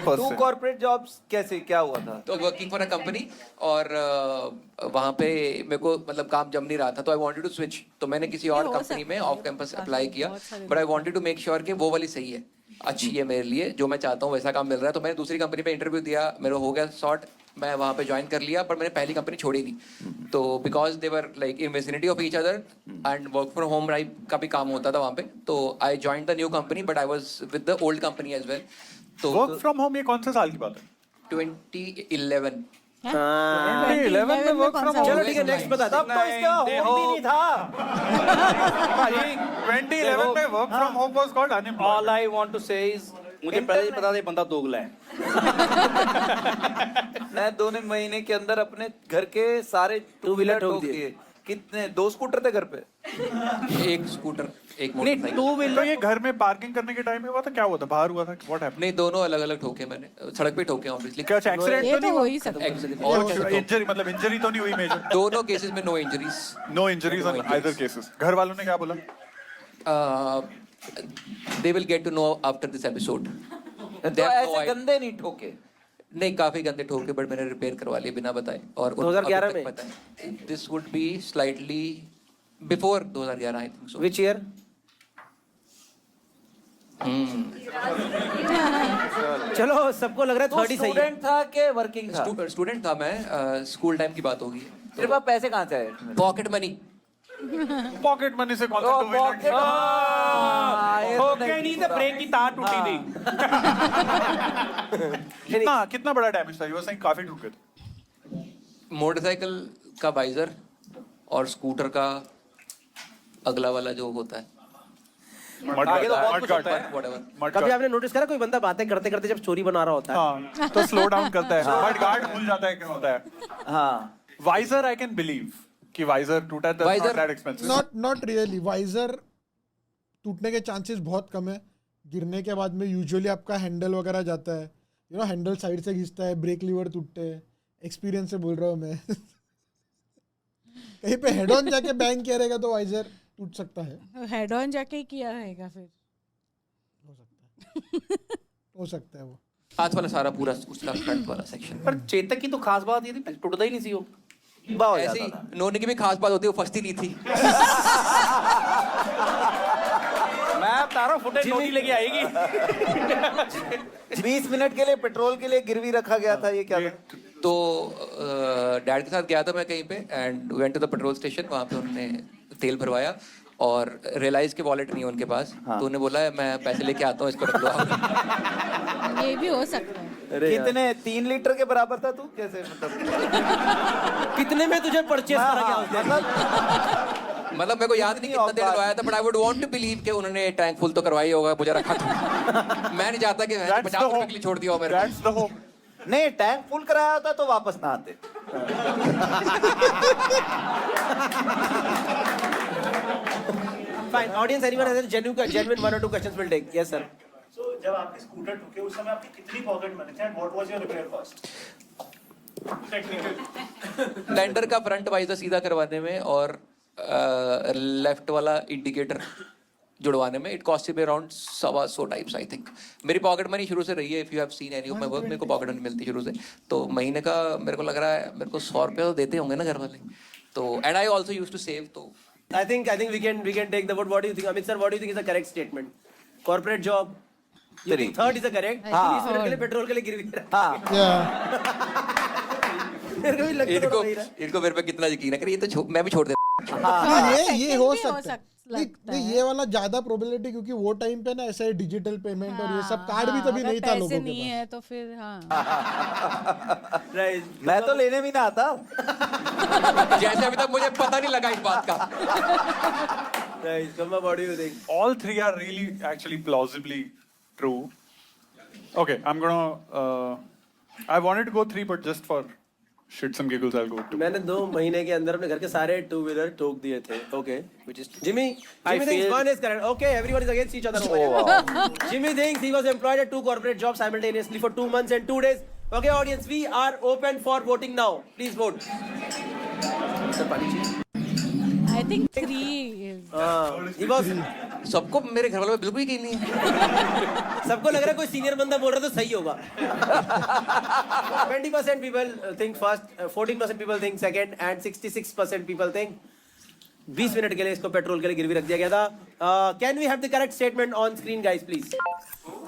2 कॉर्पोरेट जॉब्स कैसे, क्या हुआ था?
तो वर्किंग फॉर अ कंपनी और वहाँ पे मेरे को मतलब काम जम नहीं रहा था, तो आई वांटेड टू स्विच. तो मैंने किसी और
हो
कंपनी
सकता
में
है,
ऑफ कैंपस
काफी
अप्लाई किया,
बहुत सारे
but I wanted to make sure कि वो वाली सही है, अच्छी है मेरे लिए, जो मैं चाहता हूँ वैसा काम मिल रहा है. तो मैंने दूसरी कंपनी पे इंटरव्यू दिया, मेरा हो गया सॉर्ट, मैं वहाँ पे ज्वाइन कर लिया, पर मैंने पहली कंपनी छोड़ी नहीं. तो because they were like in vicinity of each other and work from home right का भी काम होता था वहाँ पे. तो I join the new company but I was with the old company as well. तो
Work from home ये कौन से साल की बात है?
2011
2011 में work from home.
चलो ठीक है, नेक्स्ट बता दो.
तब तो इसका होम भी नहीं था. भाई
2011 में work from home was called unemployed.
All I want to say is मुझे पहले ही पता था ये बंदा दोगला है.
मैं 2 महीने के अंदर अपने घर के सारे 2 व्हीलर ठोक दिए. कितने? 2 स्कूटर थे घर पे.
एक स्कूटर एक
नहीं,
मोटरसाइकिल.
2
तो
व्हीलर
ये घर में पार्किंग करने के टाइम में हुआ था, क्या हुआ था, बाहर हुआ था, व्हाट हैपेंड?
नहीं, दोनों अलग अलग ठोके मैंने, सड़क पे ठोके ऑब्वियसली.
क्या एक्सीडेंट
ये
तो
तो
नहीं
हो
हुआ?
ही सकता है.
Accident. और कैसे ठोक?
इंजरी मतलब इंजरी तो नहीं हुई मेजर?
दोनों केसेस में no injuries.
No injuries on either cases. घर वालों ने क्या बोला?
They will get to know after this episode.
तो ऐसे गंदे नहीं ठोके.
नहीं, काफी गंदे ठोके, बट मैंने रिपेयर करवा लिए बिना बताए. और
2011 में?
This would be slightly before 2011 I think so.
Which year? चलो सबको लग रहा है
तो
30 सही है.
स्टूडेंट था कि वर्किंग था?
स्टूडेंट था मैं. स्कूल टाइम की बात होगी.
तेरे पास पैसे कहाँ से आए?
Pocket money.
पॉकेट मनी से कौन सा 2 व्हीलर?
ठोके नहीं थे, ब्रेक की तार टूटी थी.
कितना बड़ा डैमेज था? यू वर सेइंग काफी ठुके थे.
मोटरसाइकिल का वाइजर और स्कूटर का अगला वाला जो होता है
आगे तो बहुत कुछ होता है।
whatever.
कभी आपने नोटिस करा कोई बंदा बातें करते करते जब स्टोरी बना रहा होता है
हाँ, तो स्लो डाउन करता है बट गार्ड भूल जाता है क्या होता है.
हाँ
वाइजर आई कैन बिलीव कि वाइजर टूटा था,
Visor-
not that expensive.
Not really. Visor टूटने के चांसेस बहुत कम है. गिरने के बाद में यूजुअली आपका हैंडल वगैरह जाता है, यू नो, हैंडल साइड से घिसता है, ब्रेक लीवर टूटते हैं. एक्सपीरियंस से बोल रहा हूँ मैं. कहीं पे हेड ऑन जाके बैंग किया रहेगा तो वाइजर टूट सकता है.
हेड ऑन जाके ही किया रहेगा फिर.
हो सकता है वो.
हाथ वाला सारा पूरा उसका फ्रंट वाला सेक्शन.
पर चेतक की तो खास बात ये थी टूटता ही नहीं सी वो.
बहुत
ऐसे
ज्यादा
ही नोनी की भी खास बात होती है, वो फंसती नहीं थी.
मैं बता रहा हूँ फुटेज नोनी लेके आएगी.
20 मिनट के लिए पेट्रोल के लिए गिरवी रखा गया था. ये क्या था?
तो डैड के साथ गया था मैं कहीं पे and went to the petrol station. वहाँ पे उन्होंने तेल भरवाया और रियलाइज के वॉलेट नहीं है उनके पास.
हाँ.
तो उन्हें बोला है मैं पैसे लेके आता हूँ, इसको रख लो आप.
ये भी हो सकता है.
कितने 3 लीटर के बराबर था तू? कैसे मतलब?
कितने में तुझे परचेस
हाँ,
करा
हाँ,
क्या उसने?
मतलब मेरे को याद नहीं कितना तेल डलवाया था, but I would want to believe कि उन्होंने टैंक फुल तो करवाई होगा, मुझे रखा था. मैं नहीं चाहता कि
That's
50
the
रुपए
hope.
के लिए छोड़ दिया हो मेरे को.
That's the hope.
नहीं, टैंक फुल कराया होता तो वापस ना आते.
Fine. Audience, anyone has a genuine one or two questions we'll take. Yes, sir.
So जब आपके स्कूटर ठुके उस समय आपकी कितनी पॉकेट मनी थी and what was your repair cost? Technical.
Lander का फ्रंट वाइजर सीधा करवाने में और लेफ्ट वाला इंडिकेटर जुड़वाने में it cost me around 125 types I think. मेरी पॉकेट मनी शुरू से रही है. If you have seen any of my work, मेरे को पॉकेट मनी मिलती शुरू से. तो महीने का मेरे को लग रहा है मेरे को 100 रुपये तो देते होंगे ना घर वाले. तो and I also use to save. तो
I think we can take the vote. What do you think, Amit sir? What do you think is the correct statement? Corporate job. You think third is the correct?
हाँ.
20 minute के लिए petrol के लिए गिरवी रखा.
हाँ.
मेरे को भी लगता है
इनको
वही रहा.
इनको मेरे पे कितना यकीन है कि ये तो मैं भी छोड़ देता.
हाँ, ये हो
भी हो
सकता है.
लगता
नहीं,
है.
ये वाला ज्यादा प्रोबेबिलिटी, क्योंकि वो टाइम पे ना ऐसे डिजिटल पेमेंट और ये सब कार्ड भी तभी नहीं था लोगों
पैसे
के
नहीं
पास.
है तो फिर हाँ.
Right.
मैं तो लेने भी ना आता.
जैसे अभी तक मुझे पता नहीं लगा इस बात का.
Right. Kama, what do you think?
All three are really actually plausibly true. Okay, I'm gonna. I wanted to go 3, but just for shits and giggles, I'll go 2.
मैंने 2 महीने के अंदर अपने घर के सारे 2-wheeler ठोक दिए थे. Okay, which is Jimmy.
I
Jimmy thinks
feel-
one is correct. Okay, everyone is against each other. Jimmy thinks he was employed at 2 corporate jobs simultaneously for 2 months and 2 days. Okay, audience, we are open for voting now. Please vote. Sir, पानी चाहिए?
I think 3 is.
He was.
सबको मेरे घर वालों में बिल्कुल यकीन नहीं है.
सबको लग रहा है कोई सीनियर बंदा बोल रहा है तो सही होगा. 20% people think first, 14% people think second, and 66% people think 20 minute के लिए इसको पेट्रोल के लिए गिरवी रख दिया गया था. Can we have the correct statement on screen guys please?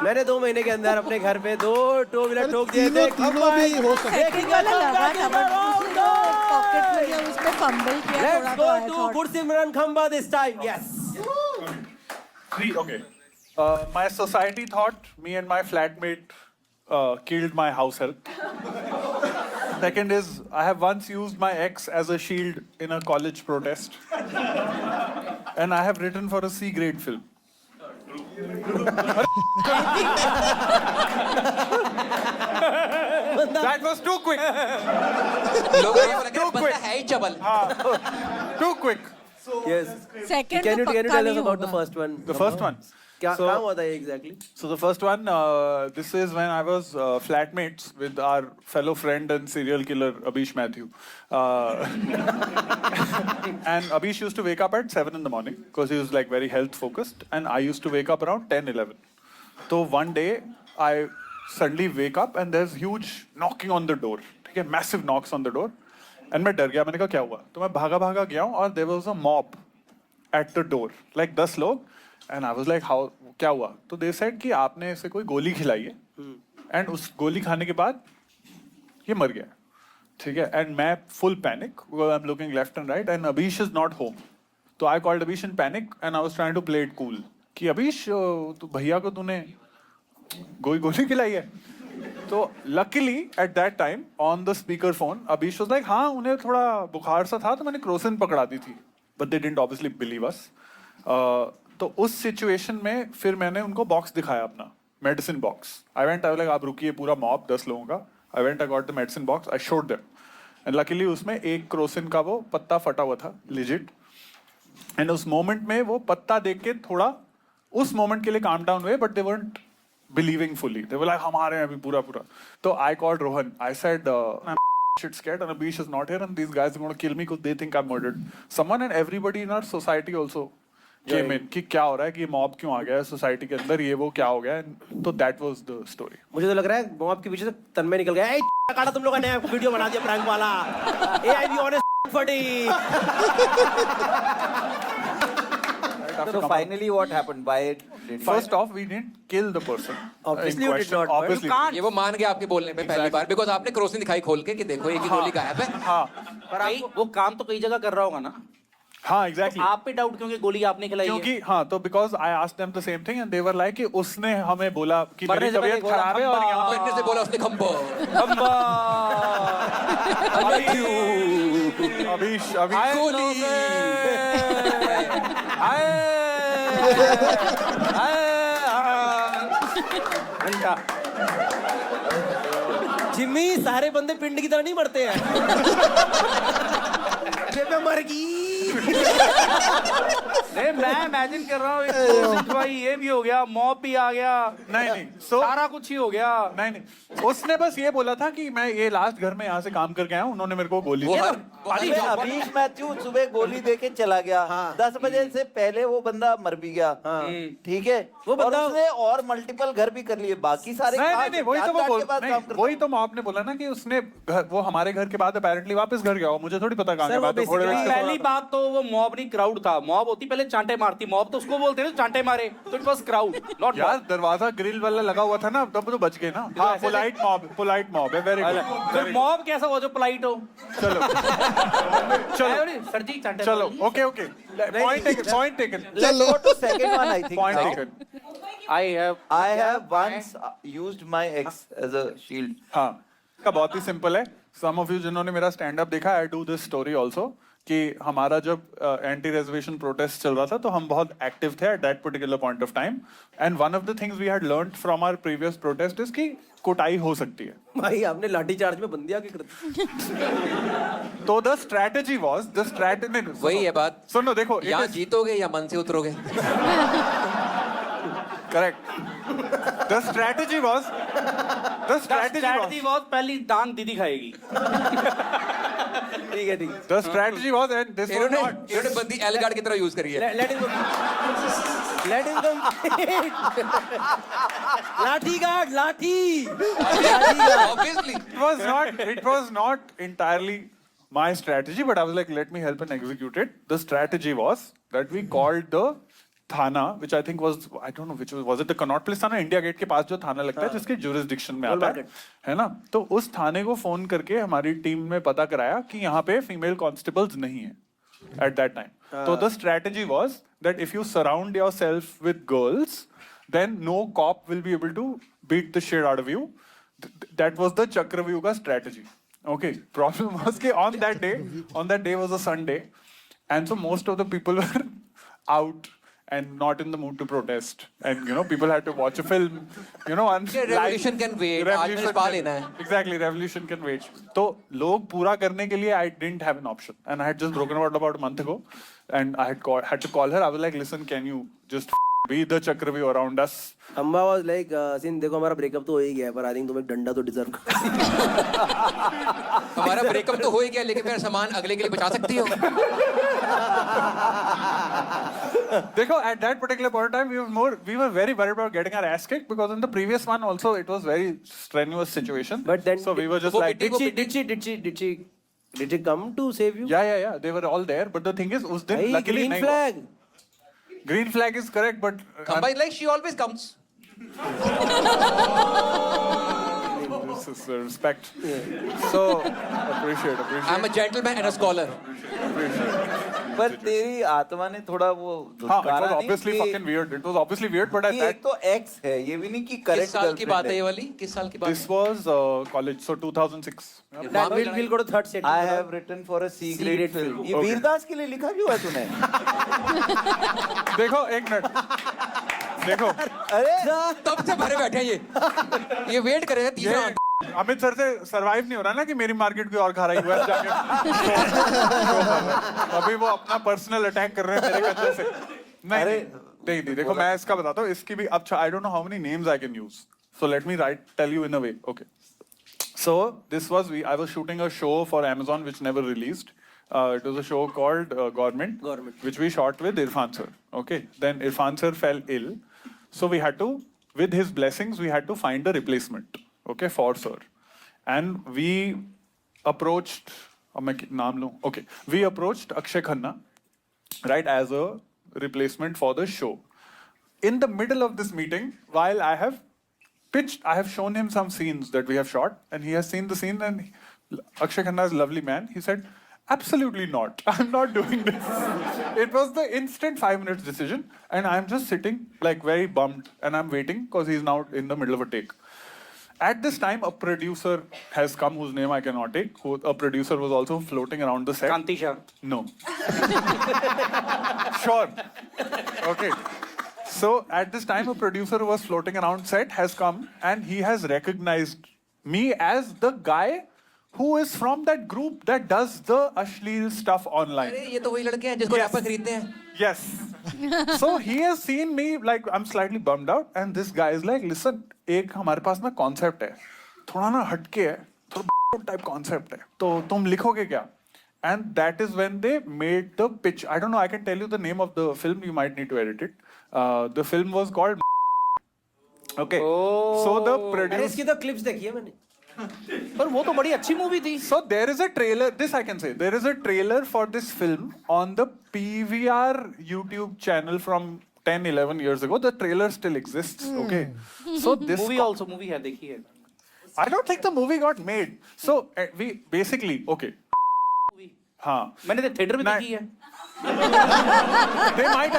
मैंने 2 महीने के अंदर अपने घर पे 2 2-wheeler ठोक दिए थे.
तीनों भी हो सकता है.
सेकंड वाला लगा था बट पॉकेट में जब उसने फंबल किया थोड़ा
Let's
तो
go
I
to
thought-
Gursimran Khamba this time. Yes.
3, okay. My society thought me and my flatmate killed my house help. Second is, I have once used my ex as a shield in a college protest. And I have written for a C grade film. That was too quick.
लोगों को लग रहा है बंदा है ही चबल.
Too quick.
Yes.
Second
Can you
तो
tell
पक्का
us
नहीं
about the
होगा.
first one?
The first one.
क्या
So-
काम होता है exactly?
So the first one, this is when I was flatmates with our fellow friend and serial killer Abish Mathew. And Abish used to wake up at 7 in the morning because he was like very health focused, and I used to wake up around 10-11. So one day I suddenly wake up and there's huge knocking on the door. ठीक है, massive knocks on the door. And मैं डर गया. मैंने कहा क्या हुआ? तो मैं भागा गया हूँ और there was a mob at the door, like 10 लोग. And I was like, how? क्या हुआ? तो they said कि आपने इसे कोई गोली खिलाई है, and उस गोली खाने के बाद ये मर गया. ठीक है, and मैं full panic because I'm looking left and right, and Abish is not home. तो I called Abish in panic, and I was trying to play it cool कि Abish, तो भैया को तूने गोली खिलाई है. तो luckily at that time on the speaker phone, Abhish was like, हाँ उन्हें थोड़ा बुखार सा था तो मैंने क्रोसिन पकड़ा दी थी. But they didn't obviously believe us. तो उस सिचुएशन में फिर मैंने उनको बॉक्स दिखाया अपना medicine box. I went, I was like, आप रुकिए, पूरा मॉब 10 लोगों का. I went, I got the medicine box, I showed them. And luckily उसमें एक क्रोसिन का वो पत्ता फटा हुआ था, legit. And उस मोमेंट में वो पत्ता देख के थोड़ा उस मोमेंट के लिए काम डाउन हुए, but they weren't believing fully. They were like, हमारे हैं अभी पूरा. तो I called Rohan. I said, I'm shit scared and Abhish is not here and these guys are going to kill me because they think I'm murdered. Someone and everybody in our society also came in कि क्या हो रहा है, कि ये mob क्यों आ गया है सोसाइटी के अंदर, ये वो क्या हो गया है. तो that was the story.
मुझे तो लग रहा है मॉब के पीछे से तन्मय निकल गया. काटा तुम लोगों ने वीडियो बना दिया प्रैंक वाला. आई बी ऑनेस्ट फटी.
So finally what happened? Why did you...
First off, we didn't kill the person.
Obviously
in
you did
question.
not, but
Obviously.
ये वो मान गया आपके बोलने पे पहली बार, बिकॉज आपने क्रोसिन दिखाई खोल के कि देखो एक ही गोली गायब है.
हाँ
पर वो काम तो कई जगह कर रहा होगा ना.
हाँ exactly.
आप पे डाउट क्योंकि गोली आपने खिलाई है.
क्योंकि हाँ तो because I asked them the same thing and they were like कि उसने हमें बोला कि
मरने
मेरी
से पहले
तबीयत
बोला,
खराब है और यहाँ पे
मैंने से बोला उसने खंबो.
अभीश
जिम्मी सारे बंदे पिंड की तरह नहीं मरते हैं. मैं मर गई.
नहीं मैं इमेजिन कर रहा हूँ ये भी हो गया, मॉब भी आ गया,
नहीं so
सारा कुछ ही हो गया.
नहीं उसने बस ये बोला था कि मैं ये लास्ट घर में यहाँ से काम करके आया हूँ, उन्होंने मेरे को गोली दी.
अभीश मैथ्यू सुबह गोली दे के चला गया. 10 बजे से पहले वो बंदा मर भी गया. ठीक है,
वो बंदा
और उसने और मल्टीपल घर भी कर लिए. बाकी सारे
नहीं वही तो आपने बोला ना कि उसने वो हमारे घर के बाद अपेरेंटली वापस घर गया. मुझे थोड़ी पता कहाँ गया.
पहली बात तो वो मॉब नहीं क्राउड था. मॉब होती पहले चांटे मारती. मॉब तो उसको बोलते हैं चांटे मारे. तो इट वाज क्राउड नॉट
यार. दरवाजा ग्रिल वाला लगा हुआ था ना, तब तो बच गए ना. हाँ पोलाइट मॉब है. Very good.
मॉब कैसा हो जो पोलाइट हो.
चलो
सर जी चांटे.
चलो okay point taken.
Let's go to second one. I think
Point
now.
taken.
I
have once used my ex as a shield.
हाँ का बहुत ही सिंपल है. Some of you जिन्होंने मेरा स्टैंड अप देखा, I do this story also कि हमारा जब एंटी रेजर्वेशन प्रोटेस्ट चल रहा था तो हम बहुत एक्टिव थे at that particular point of time. And one of the things we had learned from our previous protest is कि कुटाई हो सकती है.
भाई आपने लाठी चार्ज में बंदियां क्या करती.
तो the strategy was
वही है बात.
सुनो देखो
यहाँ जीतोगे या मन से उतरोगे.
करेक्ट. The strategy was
पहली दान दीदी खाएगी.
ठीक है.
The strategy was and this was not.
इन्होंने बंदी एल गार्ड की तरह यूज करी है.
Let him complete. लाठी गार्ड लाठी.
Obviously.
It was not entirely my strategy, but I was like, let me help and execute it. The strategy was that we called the थाना, which I think was, I don't know which was it the Connaught Place थाना, India gate के पास जो थाना लगता है जिसके jurisdiction में आता है ना. तो उस थाने को फोन करके हमारी टीम में पता कराया कि यहाँ पे फीमेल कांस्टेबल्स नहीं है at that time. So the strategy was that if you surround yourself with girls, then no cop will be able to beat the shit out of you. That was the Chakravyuga strategy. Okay. Problem was कि on that day was a Sunday, and so most of the people were out and not in the mood to protest, and people had to watch a film, and
revolution can wait.
Exactly, revolution can wait. तो लोग पूरा करने के लिए I didn't have an option, and I had just broken about a month ago, and I had to call her. I was like, listen, can you just be the Chakravyuh around us?
Amba was like, सिन देखो हमारा breakup तो हो ही गया है, पर I think तुम एक डंडा तो डिजर्व करती हो.
हमारा ब्रेकअप तो हो ही गया, लेकिन मेरा सामान अगले के लिए बचा सकती हो.
देखो at that particular point of time we were very worried about getting our ass kicked, because in the previous one also it was very strenuous situation.
But then
so we were just like,
did she come to save you?
Yeah, they were all there, but the thing is उस दिन luckily green flag is correct, but
combined like she always comes.
This is respect. So appreciate.
I'm a gentleman and a scholar.
Appreciate.
पर
situation.
तेरी आत्मा ने थोड़ा वो
हाँ, it
धुतकारा
was
नहीं
obviously
कि-
fucking weird. It was obviously weird, but at
कि
that
एक तो एक्स है, ये भी नहीं कि
किस
करेक्ट
साल की बात है ये वाली? किस साल की बात
this was college, so 2006.
है?
That we'll go to third statement.
I have written for a C grade
C-grade
film.
film.
ये
Okay.
वीरदास के लिए लिखा क्यों है तूने?
देखो एक मिनट, देखो
अरे
तब से भरे बैठे हैं ये वेट कर रहे हैं तीसरा
ये अमित सर से सरवाइव नहीं हो रहा ना कि मेरी मार्केट कोई और खा रही यूएस जाके। अभी वो अपना पर्सनल अटैक कर रहे हैं मेरे कंधे से। नहीं नहीं नहीं, देखो मैं इसका बताता हूँ, इसकी भी अब I don't know how many names I can use, so let me tell you in a way. Okay, so this was I was shooting a show for Amazon which never released. It was a show called Government, which we shot with Irfan sir. Okay, then Irfan sir fell ill, so we had to, with his blessings, we had to find a replacement. Okay, for sir, and we approached. Okay, we approached Akshay Khanna, right, as a replacement for the show. In the middle of this meeting, while I have shown him some scenes that we have shot, and he has seen the scene, and Akshay Khanna is a lovely man. He said, absolutely not. I'm not doing this. It was the instant 5 minutes decision, and I'm just sitting like very bummed, and I'm waiting because he's now in the middle of a take. At this time, a producer has come whose name I cannot take. A producer was also floating around the set.
Kanti Shah.
No. Sure. Okay. So at this time, a producer who was floating around set has come, and he has recognized me as the guy who is from that group that does the Ashleel stuff online.
अरे ये तो वही लड़के हैं जिसको
Yes.
Wrapper खरीदते हैं।
Yes. So he has seen me, like I'm slightly bummed out, and this guy is like, listen, एक हमारे पास ना concept है, थोड़ा ना हटके है, थोड़ा type concept है, तो तुम लिखोगे क्या? And that is when they made the pitch. I don't know, I can tell you the name of the film, you might need to edit it. The film was called Okay. So the
अरे
producer.
इसकी तो clips देखी है मैंने।
पर वो तो बड़ी अच्छी मूवी थी।
So there is a trailer, this I can say, there is a trailer for this film on the PVR YouTube channel from 10-11 years ago. The trailer still exists, okay? So this
movie है, देखी है।
I don't think the movie got made. So we basically, okay. हाँ,
मैंने तो theatre में देखी है।
they might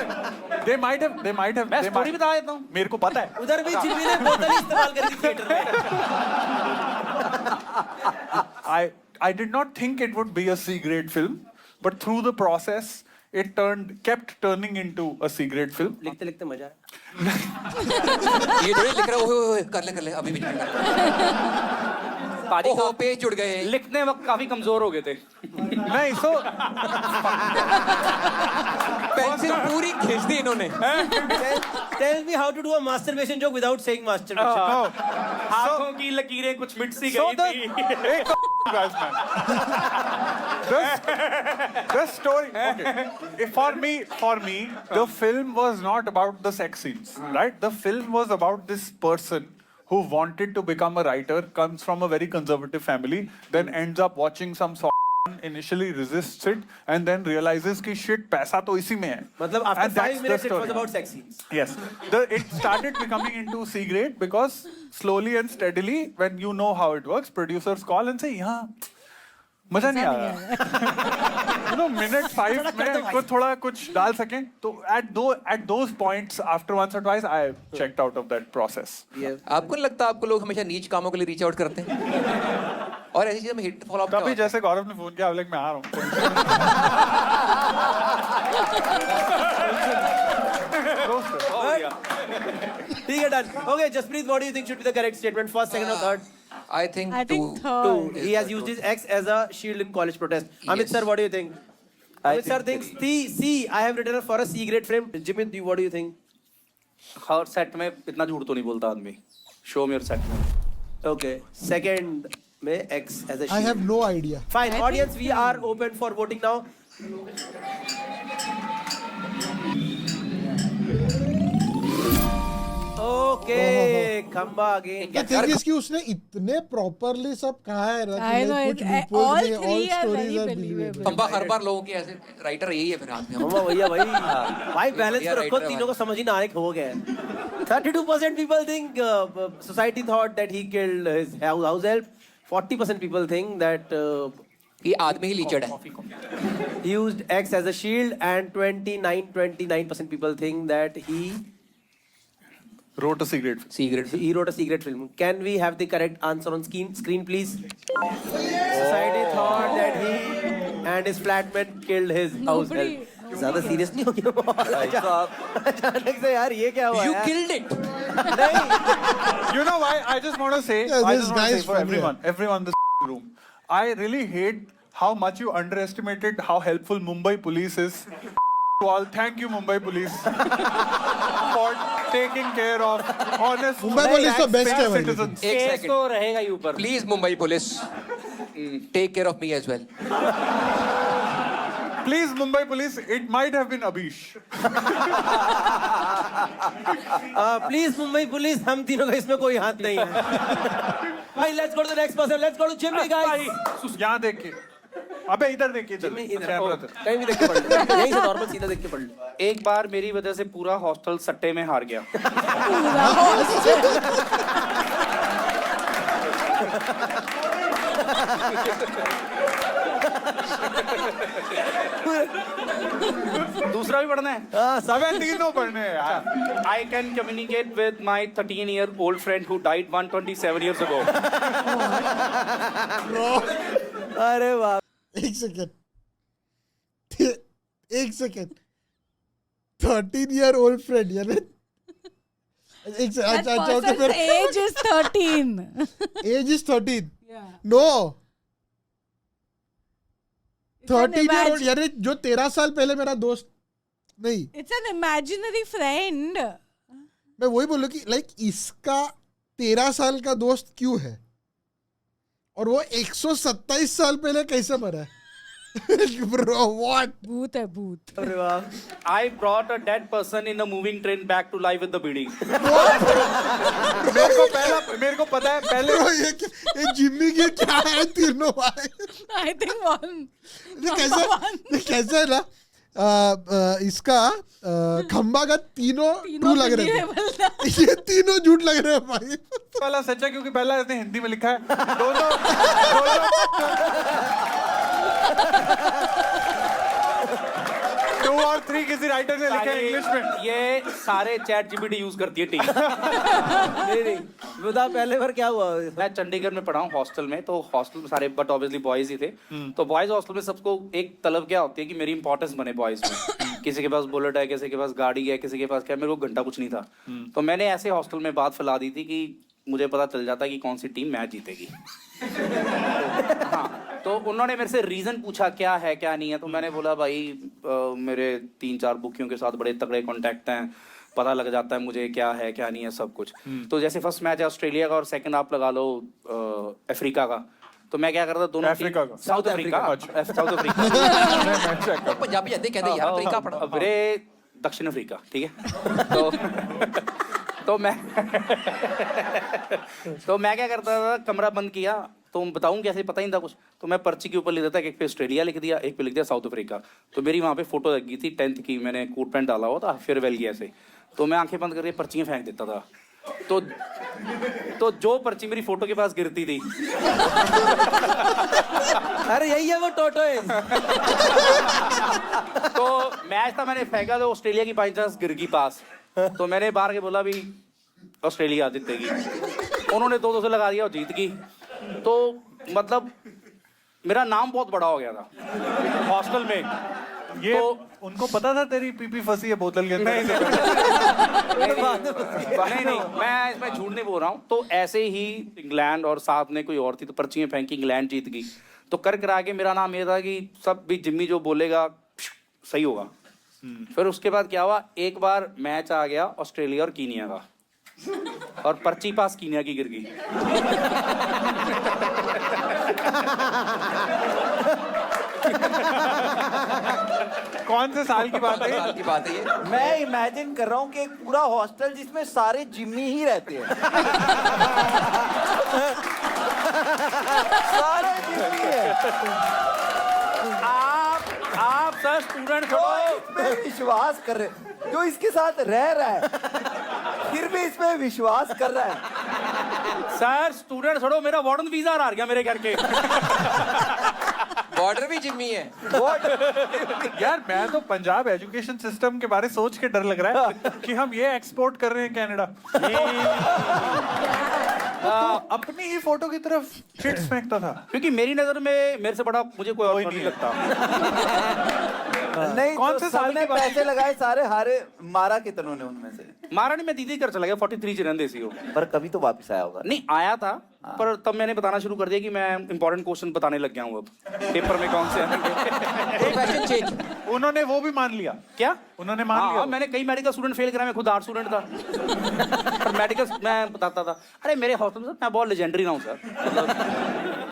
have.
मैं स्टोरी बता देता हूँ।
मेरे को पता है।
उधर भी जिम्मी ने बोतल ही इस्तेमाल करी थी थिएटर में।
I did not think it would be a C-grade film, but through the process, it kept turning into a C-grade film.
लिखते लिखते मजा आया।
ये थोड़ी लिख रहा है ओए कर ले अभी भी नहीं कर
पाजी
ओहो पेज जुड़ गए।
लिखने वक्त काफी कमजोर हो गए थे।
नहीं, so
पेंसिल पूरी खींच दी इन्होंने।
Tell me how to do a masturbation joke without saying masturbation.
no.
हाथों की लकीरें कुछ मिट सी
So
गई थी।
guys, man. The story. Okay. For me, the film was not about the sex scenes, right? The film was about this person who wanted to become a writer, comes from a very conservative family, then ends up watching some initially resists it, and then realizes कि shit पैसा तो इसी में है.
मतलब after
And that's
5
the
minutes it was
story.
about sex scenes.
Yes. It started becoming into C grade because slowly and steadily, when you know how it works, producers call and say, यहाँ मजा नहीं आ रहा. You know, minute 5 में कुछ डाल सकें. तो at those points, after once or twice, I checked out of that process.
आपको नहीं लगता आपको लोग हमेशा नीच कामों के लिए रीच आउट करते हैं और ऐसी चीजें में हिट फॉलो अप
तभी जैसे गौरव ने फोन किया, अब मैं आ रहा हूँ.
ठीक है, done. Okay, Jasprit, what do you think should be the correct statement? First, second, or third?
I think
I think
Two.
third.
He has used his ex as a shield in college protest. Amit sir, what do you think? Amit sir thinks C. I have written for a C grade film. Jimmy, what do you think?
Her set में इतना झूठ तो नहीं बोलता आदमी। Show में और set में।
Okay. Second, में X as a shield.
I have no idea.
Fine.
I
Audience,
think
we are open for voting now. Okay, Khamba again.
The thing is कि उसने इतने properly सब कहा है ना
I
कि
know,
कुछ
it-
loopholes
all
नहीं,
three are
stories
very
are
believable.
Pamba हर बार लोगों के ऐसे राइटर यही है फिर हाथ में
मम्मा भैया भाई बैलेंस
Yeah,
पे रखो,
right,
तीनों को समझ ही ना आए हो गया है. 32% people think society thought that he killed his house help. 40% people think that
कि आदमी ही लीचड़ है.
He used X as a shield, and 29% people think that he
Wrote a secret.
wrote a secret film. Can we have the correct answer on screen, please? Society thought that he and his flatmate killed his house help. ज़्यादा serious नहीं हो गया? अचानक से यार ये क्या हुआ?
You
यार?
killed it.
You know why? I just want to say,
Yeah,
I
this
just want
guy
to
is
say for
funny.
everyone in this room, I really hate how much you underestimated how helpful Mumbai police is. To all, thank you Mumbai police for taking care of honest
Mumbai police तो best है भाई.
citizens.
एक
case
second.
तो रहेगा ही ऊपर.
Please, Mumbai police, take care of me as well.
Please Mumbai police, it might have been Abish.
Please Mumbai police, हम तीनों का इसमें कोई हाथ नहीं है. भाई, let's go to the next person. Let's go to Jimmy, guys.
यहाँ देखिए. अबे इधर देखिए
Jimmy, इधर.
कैमरा
Oh, कहीं भी देख के पढ़ लो. यहीं से नॉर्मल सीधा देख के पढ़ लो.
एक बार मेरी वजह से पूरा हॉस्टल सट्टे में हार गया. दूसरा भी पढ़ना है.
सब तीनों पढ़ने हैं यार.
I can communicate with my 13-year-old friend who died 127 years ago.
अरे वाह.
एक सेकेंड 13-year-old friend यार. एक से
That
अच्छा ओके
person's
फिर
age is 13.
Age is 13.
Yeah.
No
It's an
13-year-old यार जो 13 साल पहले मेरा दोस्त नहीं.
It's an imaginary friend.
मैं वही बोलूं कि लाइक इसका 13 साल का दोस्त क्यों है और वो 127 साल पहले कैसे मरा है? Bro, what?
भूत है भूत.
अरे वाह.
I brought a dead person in a moving train back to life with the BD.
मेरे को पता है पहले
Bro, ये जिम्मी के क्या है तीनों भाई?
I think one.
ये कैसा है ना इसका खंबा का तीनों ट्रू लग रहे थे. ये तीनों झूठ लग रहे हैं भाई.
वाला सच है क्योंकि पहला इसने हिंदी में लिखा है. दोनों 2 और 3 किसी राइटर ने लिखा है इंग्लिश में.
ये सारे चैट जीपीटी यूज करती है टीम.
नहीं. बता पहले बार क्या हुआ?
मैं चंडीगढ़ में पढ़ा हूँ हॉस्टल में. तो हॉस्टल में सारे बट ऑब्वियसली बॉयज ही थे. तो बॉयज हॉस्टल में सबको एक तलब क्या होती है कि मेरी इंपॉर्टेंस बने बॉयज में. किसी के पास बुलेट है, किसी के पास गाड़ी है, किसी के पास क्या. मेरे को घंटा कुछ नहीं था. तो मैंने ऐसे हॉस्टल में बात फैला दी थी कि मुझे पता चल जाता कि कौन सी टीम मैच जीतेगी. हाँ, तो उन्होंने मेरे से रीजन पूछा क्या है क्या नहीं है. तो मैंने बोला भाई मेरे 3-4 बुकियों के साथ बड़े तगड़े कॉन्टैक्ट हैं, पता लग जाता है मुझे क्या है क्या नहीं है सब कुछ. तो जैसे फर्स्ट मैच है ऑस्ट्रेलिया का और सेकंड आप लगा लो अफ्रीका का. तो मैं क्या करता दोनों
अफ्रीका का?
South Africa. South Africa.
Punjabi आते कहते यार अफ्रीका पढ़ा.
अरे दक्षिण अफ्रीका ठीक है. तो मैं क्या करता था, कमरा बंद किया. तो बताऊं कैसे, पता ही नहीं था कुछ. तो मैं पर्ची के ऊपर लिख देता, एक पे ऑस्ट्रेलिया लिख दिया, एक पे लिख दिया साउथ अफ्रीका. तो मेरी वहाँ पे फोटो लगी थी 10th की, मैंने कोट पैंट डाला हुआ था फेयरवेल की ऐसे. तो मैं आंखें बंद करके पर्चियाँ फेंक देता था. तो जो पर्ची मेरी फोटो के पास गिरती थी
अरे यही है वो टोटो है.
तो मैच था, मैंने फेंका तो ऑस्ट्रेलिया की बाई चांस गिर गई पास. तो मैंने बाहर के बोला भी ऑस्ट्रेलिया जीतेगी. उन्होंने 2-2 से लगा दिया और जीत गई. तो मतलब मेरा नाम बहुत बड़ा हो गया था हॉस्टल में.
ये
तो
उनको पता था तेरी पीपी फंसी है बोतल के अंदर.
नहीं, मैं इसमें झूठ नहीं बोल रहा हूँ. तो ऐसे ही इंग्लैंड और साथ में कोई और थी, तो पर्चियाँ फेंकी, इंग्लैंड जीत गई. तो कर करा के मेरा नाम ये था कि सब भी जिम्मी जो बोलेगा सही होगा. फिर उसके बाद क्या हुआ, एक बार मैच आ गया ऑस्ट्रेलिया और कीनिया का और पर्ची पास कीनिया की गिर गई.
कौन से साल की बात है?
साल की बात है ये.
मैं इमेजिन कर रहा हूँ कि एक पूरा हॉस्टल जिसमें सारे जिम्मी ही रहते हैं. सारे जिम्मी है.
आप सर स्टूडेंट
जो इसमें विश्वास कर रहे, जो इसके साथ रह रहा है फिर भी इसमें विश्वास कर रहा है.
सर स्टूडेंट छोड़ो, मेरा वार्डन वीजा आ गया मेरे घर के.
बॉर्डर भी जिम्मी है।
यार मैं तो पंजाब एजुकेशन सिस्टम के बारे सोच के डर लग रहा है कि हम ये एक्सपोर्ट कर रहे हैं कनाडा। अपनी ही फोटो की तरफ चिट्स फेंकता था।
क्योंकि मेरी नजर में मेरे से बड़ा मुझे कोई और नहीं लगता।
नहीं
कौन
तो
से साल
सबने
की बात
पैसे लगाए सारे हारे, मारा कितनों ने उनमें से?
महारानी मैं दीदी कर चला गया 43 चिरंदेसी हो।
पर कभी तो वापस आया होगा।
नहीं आया था, पर तब मैंने बताना शुरू कर दिया कि मैं इंपॉर्टेंट क्वेश्चन बताने लग गया हूँ अब पेपर में कौन से आएंगे।
Profession change.
उन्होंने वो भी मान लिया।
क्या
उन्होंने मान लिया।
मैंने कई मेडिकल स्टूडेंट फेल करा, मैं खुद आर्ट स्टूडेंट था। पर मेडिकल मैं बताता था, अरे मेरे हॉस्टल में मैं बहुत लेजेंडरी रहा हूँ सर।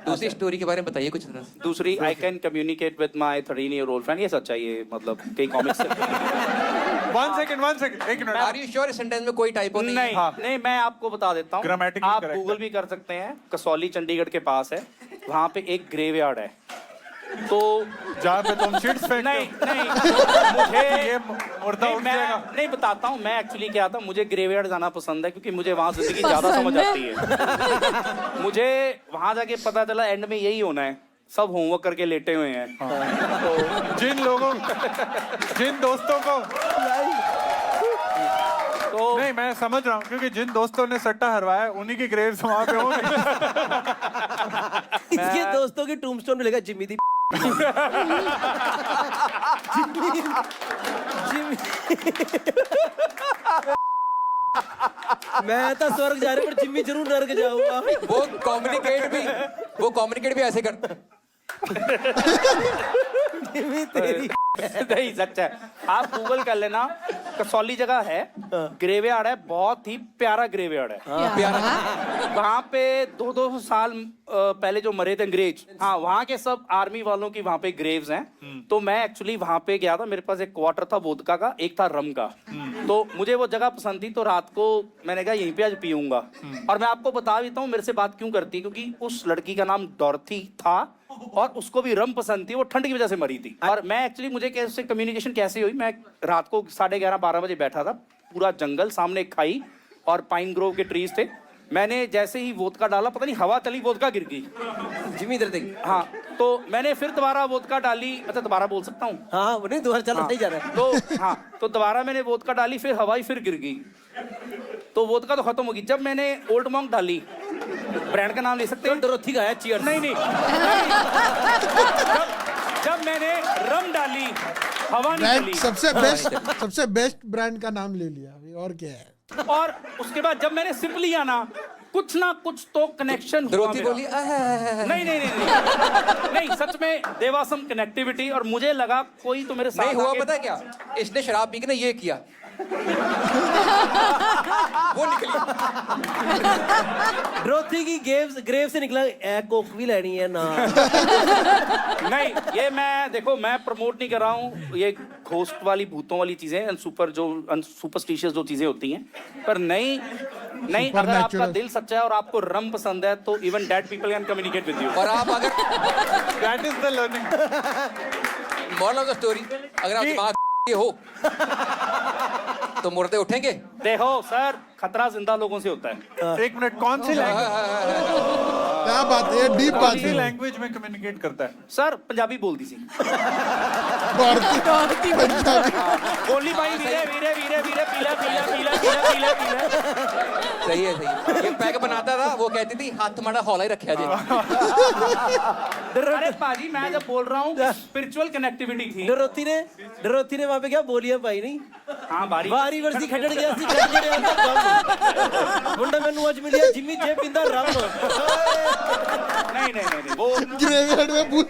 दूसरी स्टोरी के बारे में बताइए कुछ तरह से।
दूसरी, I can communicate with my 13-year-old friend. ये सच्चाई है, मतलब कई कॉमिक्स।
वन सेकंड एक मिनट।
आर यू श्योर इस सेंटेंस में कोई टाइपो नहीं है?
नहीं मैं आपको बता देता हूँ।
Grammatically
आप
correct
गूगल भी कर सकते हैं, कसौली चंडीगढ़ के पास है, वहाँ पे एक ग्रेवयार्ड है। तो
जहाँ पे तुम चिट्स फेंकते
नहीं
हो।
नहीं मुझे
ये मुर्दा
नहीं,
उठ
मैं
जाएगा।
नहीं बताता हूँ मैं एक्चुअली क्या था। मुझे ग्रेवयार्ड जाना पसंद है क्योंकि मुझे वहाँ जिंदगी ज्यादा समझ आती है। मुझे वहाँ जाके पता चला एंड में यही होना है, सब होमवर्क करके लेटे हुए हैं।
जिन दोस्तों को
तो
नहीं, मैं समझ रहा हूँ क्योंकि जिन दोस्तों ने सट्टा हरवाया उन्हीं की ग्रेव्स वहाँ पे होंगे।
इसके दोस्तों की टूमस्टोन पे लिखा जिम्मी दी। जिम्मी मैं तो स्वर्ग जा रहा, पर जिम्मी जरूर नर्क जाऊंगा।
वो कम्युनिकेट भी ऐसे करता है।
जिम्मी तेरी
नहीं सच है, आप गूगल कर लेना, कसौली जगह है, ग्रेवयार्ड है, बहुत ही प्यारा ग्रेवयार्ड है।
प्यारा।
वहाँ पे 200 साल पहले जो मरे थे अंग्रेज, हाँ वहाँ के सब आर्मी वालों की वहाँ पे ग्रेव्स हैं। तो मैं एक्चुअली वहाँ पे गया था, मेरे पास एक क्वार्टर था वोदका का, एक था रम का। तो मुझे वो जगह पसंद थी, तो रात को मैंने कहा यहीं पे आज पीऊंगा। और मैं आपको बता देता हूँ मेरे से बात क्यों करती, क्योंकि उस लड़की का नाम डॉर्थी था और उसको भी रम पसंद थी, वो ठंड की वजह से मरी थी। और मैं एक्चुअली मुझे कैसे कम्युनिकेशन कैसे हुई, मैं रात को 11:30-12 बजे बैठा था, पूरा जंगल, सामने एक खाई और पाइन ग्रोव के ट्रीज थे। मैंने जैसे ही वोदका डाला, पता नहीं हवा चली, वोदका गिर गई।
जिम्मी इधर देख।
हाँ, तो मैंने फिर दोबारा वोदका डाली। अच्छा दोबारा बोल सकता हूँ?
हाँ नहीं दोबारा चल सही जा रहा है।
तो हाँ, तो दोबारा मैंने वोदका डाली, फिर हवाई फिर गिर गई, तो वोदका तो खत्म होगी। जब मैंने ओल्ड मॉन्क डाली, ब्रांड का नाम ले सकते हैं,
डोरोथी का है, चीयर्स।
नहीं जब मैंने रम डाली, हवा नहीं चली।
सबसे बेस्ट ब्रांड का नाम ले लिया अभी, और क्या है।
और उसके बाद जब मैंने सिप लिया ना कुछ तो कनेक्शन हुआ मेरा।
बोली
नहीं सच में देवासम कनेक्टिविटी। और मुझे लगा कोई तो मेरे साथ
नहीं हुआ,
आके-
पता है क्या, इसने शराब पी के ना ये किया, वो निकली।
ड्रोथी की ग्रेव से निकला, कोक भी लेनी है ना।
नहीं ये मैं देखो, मैं प्रमोट नहीं कर रहा हूँ ये घोस्ट वाली, भूतों वाली चीजें, सुपरस्टिशियस जो चीजें होती हैं। पर नहीं अगर आपका दिल सच्चा है और आपको रम पसंद है, तो even dead people can communicate with you.
और आप अगर
that is the learning
moral of the story, अगर आप दिमाग ये हो तो मुर्दे उठेंगे।
देखो सर, खतरा जिंदा लोगों से होता है।
एक मिनट, कौन सी
क्या बात है, डीप बात है।
लैंग्वेज में कम्युनिकेट करता है?
सर पंजाबी बोलती सी। बोली भाई, वीरे वीरे वीरे वीरे पीला पीला पीला पीला पीला पीला।
सही है। ये पैक बनाता था, वो कहती थी हाथ माड़ा हौला ही रखा जी।
अरे पाजी, मैं जब बोल रहा हूँ स्पिरिचुअल कनेक्टिविटी थी।
डरोथी ने वहाँ पे क्या बोलिया भाई नहीं।
हाँ बारी
वर्सी खटड़ गया सी, मुंडा मैनू आज मिलिया जिम्मी जे पिंदा रम।
नहीं वो
ग्रेवयार्ड में भूत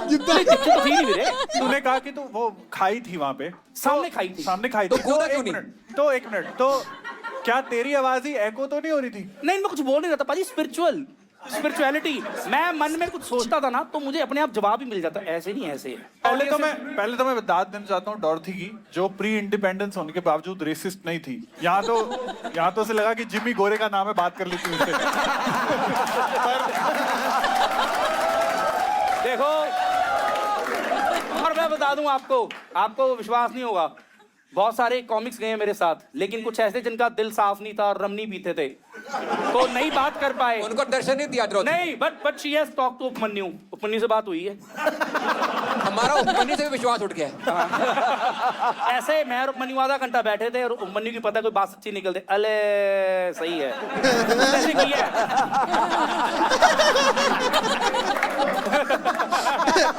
जितना
तो थी नहीं वीरे,
तूने कहा कि तू वो खाई थी वहाँ पे,
सामने खाई थी।
तो कूदा क्यों नहीं?
एक मिनट, तो क्या तेरी आवाज ही एको तो नहीं हो रही थी?
नहीं मैं कुछ बोल नहीं रहा था पाजी, स्पिरिचुअलिटी। मैं मन में कुछ सोचता था ना, तो मुझे अपने आप जवाब ही मिल जाता, ऐसे नहीं ऐसे।
पहले तो मैं दाद देना चाहता हूँ डॉर्थी की, जो प्री इंडिपेंडेंस होने के बावजूद रेसिस्ट नहीं थी। यहाँ तो से लगा कि जिम्मी गोरे का नाम है, बात कर लेती उससे।
देखो, और मैं बता दूं आपको विश्वास नहीं होगा, बहुत सारे कॉमिक्स गए हैं मेरे साथ, लेकिन कुछ ऐसे जिनका दिल साफ नहीं था और रम नहीं पीते थे, तो नहीं बात कर पाए।
उनको दर्शन नहीं दिया द्रौपदी।
नहीं, but she has talk to Upamanyu. Upamanyu से बात हुई है।
हमारा उपमन्यु से भी विश्वास उठ गया है।
ऐसे मैं और उपमन्यु आधा घंटा बैठे थे और उपमन्यु की पता कोई बात सच्ची निकलते, अले सही है ऐसे किया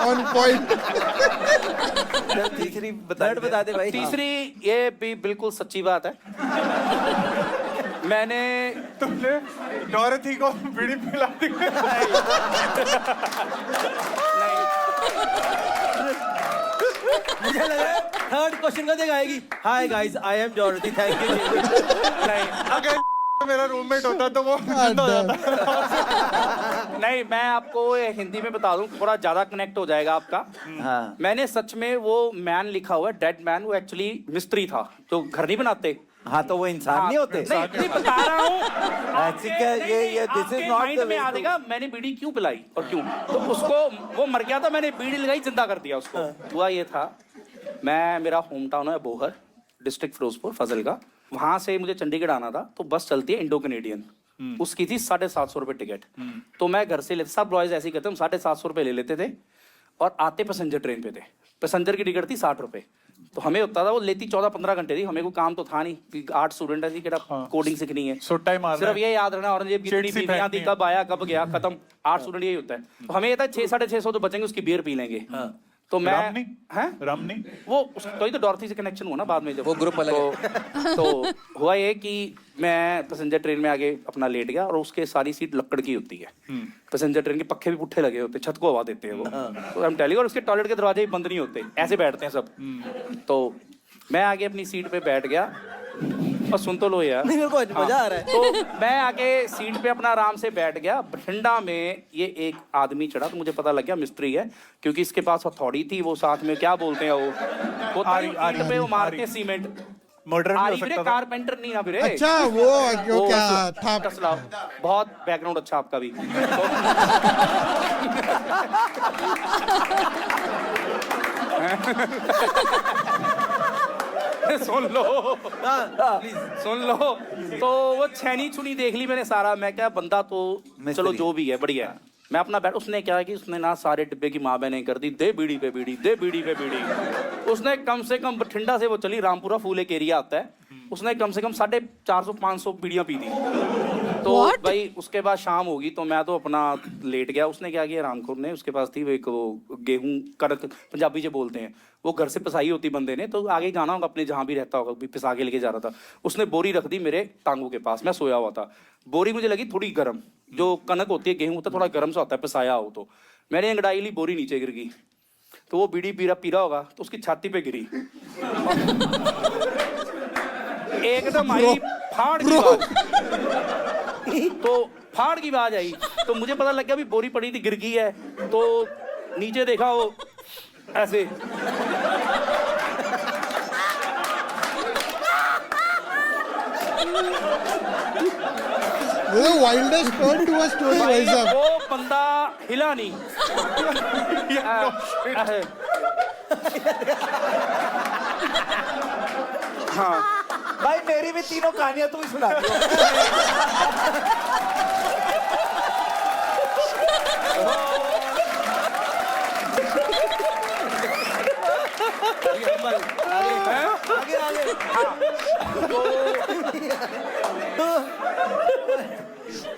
ऑन पॉइंट।
तीसरी बता दे भाई।
तीसरी ये भी बिल्कुल सच्ची बात है। मैंने
तुमने डॉरेथी को बीड़ी पिला दी।
मुझे लगा थर्ड क्वेश्चन का जगह आएगी, hi guys I am Dorothy, thank you.
नहीं, अगर मेरा रूममेट होता तो वो जिंदा हो जाता।
नहीं, मैं आपको ये हिंदी में बता दूं, थोड़ा ज्यादा कनेक्ट हो जाएगा आपका।
हाँ।
मैंने सच में वो मैन लिखा हुआ है, डेड मैन, वो एक्चुअली मिस्त्री था जो घर नहीं बनाते।
हाँ, तो वो इंसान नहीं होते।
नहीं बता रहा हूँ।
ये दिस इज नॉट
माइंड में आ जाएगा मैंने बीड़ी क्यों पिलाई और क्यों, तो उसको वो मर गया था, मैंने बीड़ी लगाई, जिंदा कर दिया उसको। हुआ ये था, मेरा होम टाउन है बोहर, डिस्ट्रिक्ट फिरोजपुर, फजल का। वहां से मुझे चंडीगढ़ आना था, तो बस चलती है इंडो कनेडियन, उसकी थी 750 रुपए टिकट। तो मैं घर से सब बॉयज ऐसे ही करते, हम 750 रुपए ले लेते थे और आते पैसेंजर ट्रेन पे थे। पैसेंजर की टिकट थी 60 रुपए, तो हमें होता था वो लेती 14-15 घंटे थी। हमें कोई काम तो था नहीं, 8 स्टूडेंट ऐसी कोडिंग सीखनी है,
सुट्टा ही मारना
सिर्फ
है।
ये याद रखना औरंगजेब कितनी बीवियां थी, कब आया कब गया, खत्म। 8 स्टूडेंट यही होता है। तो हमें ये था 600-650 तो बचेंगे, उसकी बियर पी लेंगे। तो मैं
रमनी
वो तो ही तो डॉर्थी से कनेक्शन हुआ ना बाद में, जब
वो ग्रुप अलग
तो हुआ ये कि मैं पैसेंजर ट्रेन में आगे अपना लेट गया और उसके सारी सीट लकड़ की होती है। पैसेंजर ट्रेन के पक्के भी पुट्ठे लगे होते, छत को हवा देते हैं वो। तो हम टेली और उसके टॉयलेट के दरवाजे भी बंद नहीं होते, ऐसे बैठते हैं सब। तो मैं आगे अपनी सीट पे बैठ गया और सुन तो लो यार,
नहीं मेरे को मजा आ रहा है।
तो मैं आके सीट पे अपना आराम से बैठ गया। बठिंडा में ये एक आदमी चढ़ा, तो मुझे पता लग गया मिस्त्री है, क्योंकि इसके पास हथौड़ी थी, वो साथ में क्या बोलते हैं वो आरी पे वो मारते हैं सीमेंट।
मर्डर भी हो
आरी
सकता
वीरे,
था।
कारपेंटर नहीं ना वीरे।
अच्छा वो क्या था?
तसला। बहुत बैकग्राउंड अच्छा आपका भी। सुन लो सुन लो। तो वो छैनी छुनी देख ली मैंने सारा, मैं क्या बंदा तो चलो जो भी है बढ़िया है। मैं अपना बैठ, उसने क्या कि उसने ना सारे डिब्बे की माँ बहनें कर दी, दे बीड़ी पे बीड़ी, दे बीड़ी पे बीड़ी। उसने कम से कम बठिंडा से वो चली, रामपुरा फूल एक एरिया आता है, उसने कम से कम 450-500 बीड़ियाँ पी दी। तो भाई उसके बाद शाम होगी तो मैं तो अपना लेट गया। उसने क्या किया रामखोर ने, उसके पास थी वो एक गेहूं कणक पंजाबी जो बोलते हैं, वो घर से पिसाई होती बंदे ने, तो आगे जाना होगा अपने जहाँ भी रहता होगा, पिसा के लेके जा रहा था। उसने बोरी रख दी मेरे टांगों के पास, मैं सोया हुआ था। बोरी मुझे लगी थोड़ी गर्म, जो कनक होती है गेहूं होता है थोड़ा गर्म सा होता है पिसाया हो, तो मैंने अंगड़ाई ली, बोरी नीचे गिर गई। तो वो बीड़ी पी रहा होगा तो उसकी छाती पे गिरी, एकदम आई फाड़ की आवाज। तो फाड़ की आवाज आई तो मुझे पता लग गया भी बोरी पड़ी थी, गिर गई है। तो नीचे देखा वो ऐसे
wildest turn to a story भाई साहब।
वो बंदा हिला नहीं। हाँ
भाई मेरी भी तीनों कहानियां तू ही सुना दियो।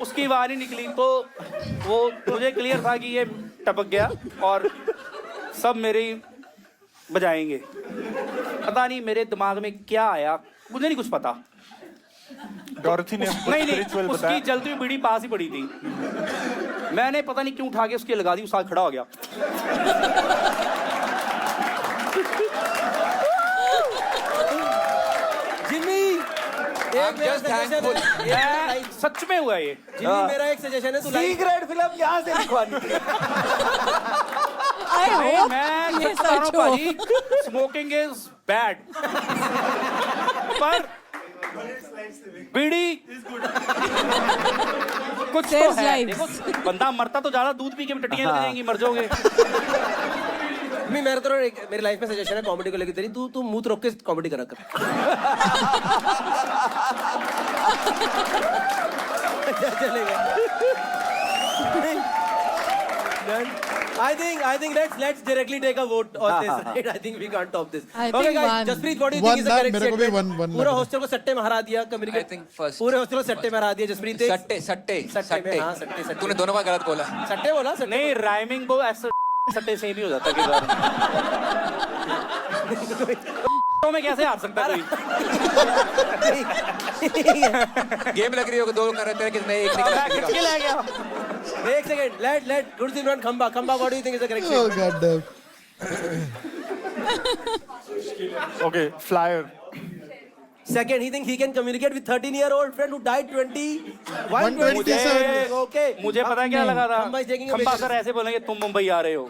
उसकी आवाज नहीं निकली, तो वो मुझे क्लियर था कि ये टपक गया और सब मेरे बजाएंगे। पता नहीं मेरे दिमाग में क्या आया, मुझे नहीं कुछ पता।
डॉरेथी ने
नहीं उसकी जलती हुई बीड़ी पास ही पड़ी थी, मैंने पता नहीं क्यों उठा के उसकी लगा दी, उस साथ खड़ा हो गया। सच में हुआ ये।
जिम्मी मेरा एक सजेशन है, तू
सीक्रेट फिल्म यहाँ से लिखवानी है।
मैं बता रहा हूँ भाजी, स्मोकिंग इज बैड, पर बीड़ी कुछ तो है। देखो बंदा मरता तो ज्यादा, दूध पी के टट्टियां लग जाएंगी, मर जाओगे।
मेरा तो मेरी लाइफ में सजेशन है कॉमेडी को लेकर तेरी, तू मुंह रोक के कॉमेडी करा कर। चलेगा. I think let's directly take a vote on this. Right? I think we can't top this.
I
Okay,
think
guys.
one.
Jaspreet, what do you think is the
One,
correct
मेरे को भी
statement?
one
पूरा
लग
hostel को सट्टे में हरा दिया. Communicate.
I think first.
पूरे हॉस्टल को सट्टे में हरा दिया. जसप्रीत एक
सट्टे सट्टे
सट्टे में, हाँ,
सट्टे
सट्टे.
तूने दोनों बार गलत बोला.
सट्टे बोला. सट्टे
नहीं राइमिंग वो ऐसा सट्टे सेम ही हो जाता है कई बार. तो मैं कैसे हार सकता कोई?
गेम लग रही हो, दो कर रहे थे किसने एक निकला.
किसके ले गया?
एक second. Let Gursimran Khamba. What do you think is the correct
Oh
statement?
god damn.
Okay, flyer.
Second, he thinks he can communicate with 13-year-old friend who died
127.
Okay.
मुझे पता है क्या लगा था?
खंबा is taking a
खंबा
big
sir ऐसे बोलेंगे तुम मुंबई आ रहे हो.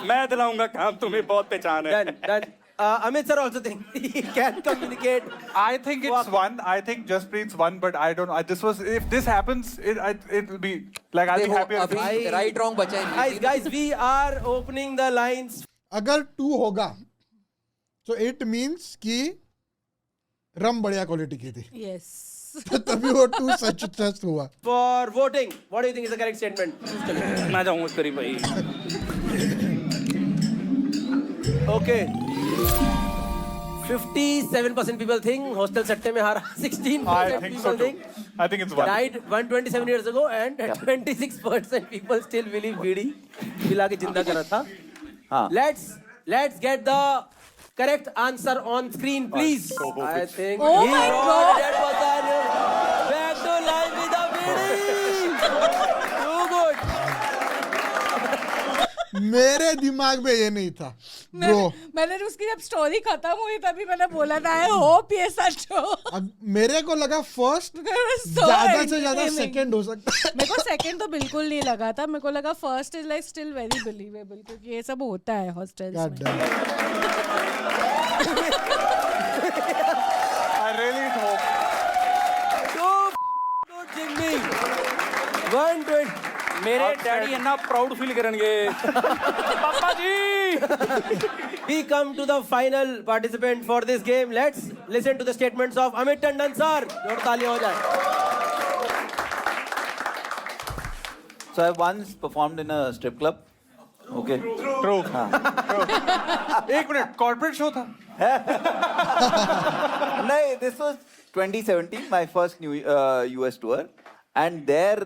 मैं दिलाऊंगा काम, तुम्हें बहुत पहचान है.
Done. Amit sir also thinks he can communicate.
I think it's one. I think Jaspreet's one, but I don't know. This was if this happens, it will be like I'll be happy.
अभी right wrong बचा है.
Guys, we are opening the lines.
अगर 2 होगा तो it means कि रम बढ़िया quality की थी.
Yes.
तो तभी वो 2 सच हुआ.
For voting, what do you think is the correct statement?
मैं जाऊंगा करीब भाई.
Okay. 57% people think hostel satte mein hara. 16%
I think so
people
too.
think
I think it's one.
died 127 years ago, and 26% people still believe BD मिला के जिंदा करा था.
हाँ.
Let's get the correct answer on screen, please. I think
Oh
he
my
wrote
God.
that was back to life with the BD. Too good.
मेरे दिमाग में ये नहीं था ब्रो.
मैंने उसकी जब स्टोरी खत्म हुई तभी मैंने बोला था आई होप ये सच हो.
मेरे को लगा फर्स्ट ज्यादा से ज्यादा सेकंड हो सकता है.
मेरे को सेकंड तो बिल्कुल नहीं लगा था. मेरे को लगा first is like still very believable क्योंकि ये सब होता है हॉस्टल्स
God
में.
damn.
I really hope.
Good Jimmy. 120.
मेरे डैडी इतना प्राउड फील करेंगे. पापा जी.
We come to the final participant for this game. Let's listen to the statements of Amit Tandon sir. जोर तालियां हो जाए.
So I once performed in a strip club. Okay.
True. एक minute, corporate show था.
नहीं, this was 2017, my first new US tour, and there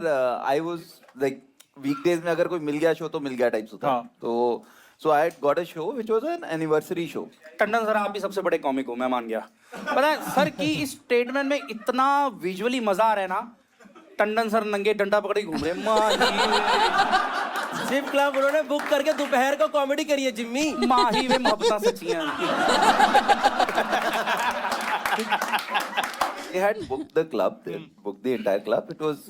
I was like weekdays में अगर कोई मिल गया शो तो मिल गया टाइप्स होता.
हाँ.
तो so I got a show which was an anniversary show.
Tandon sir आप भी सबसे बड़े कॉमिक हो, मैं मान गया. पता है सर की इस स्टेटमेंट में इतना विजुअली मजा आ रहा है ना. टंडन सर नंगे डंडा पकड़े घूम रहे.
स्ट्रिप क्लब उन्होंने बुक करके दोपहर को कॉमेडी करी है जिम्मी.
माही वे मोहब्बत सच्चियां.
They had booked the club, they booked the entire club. It was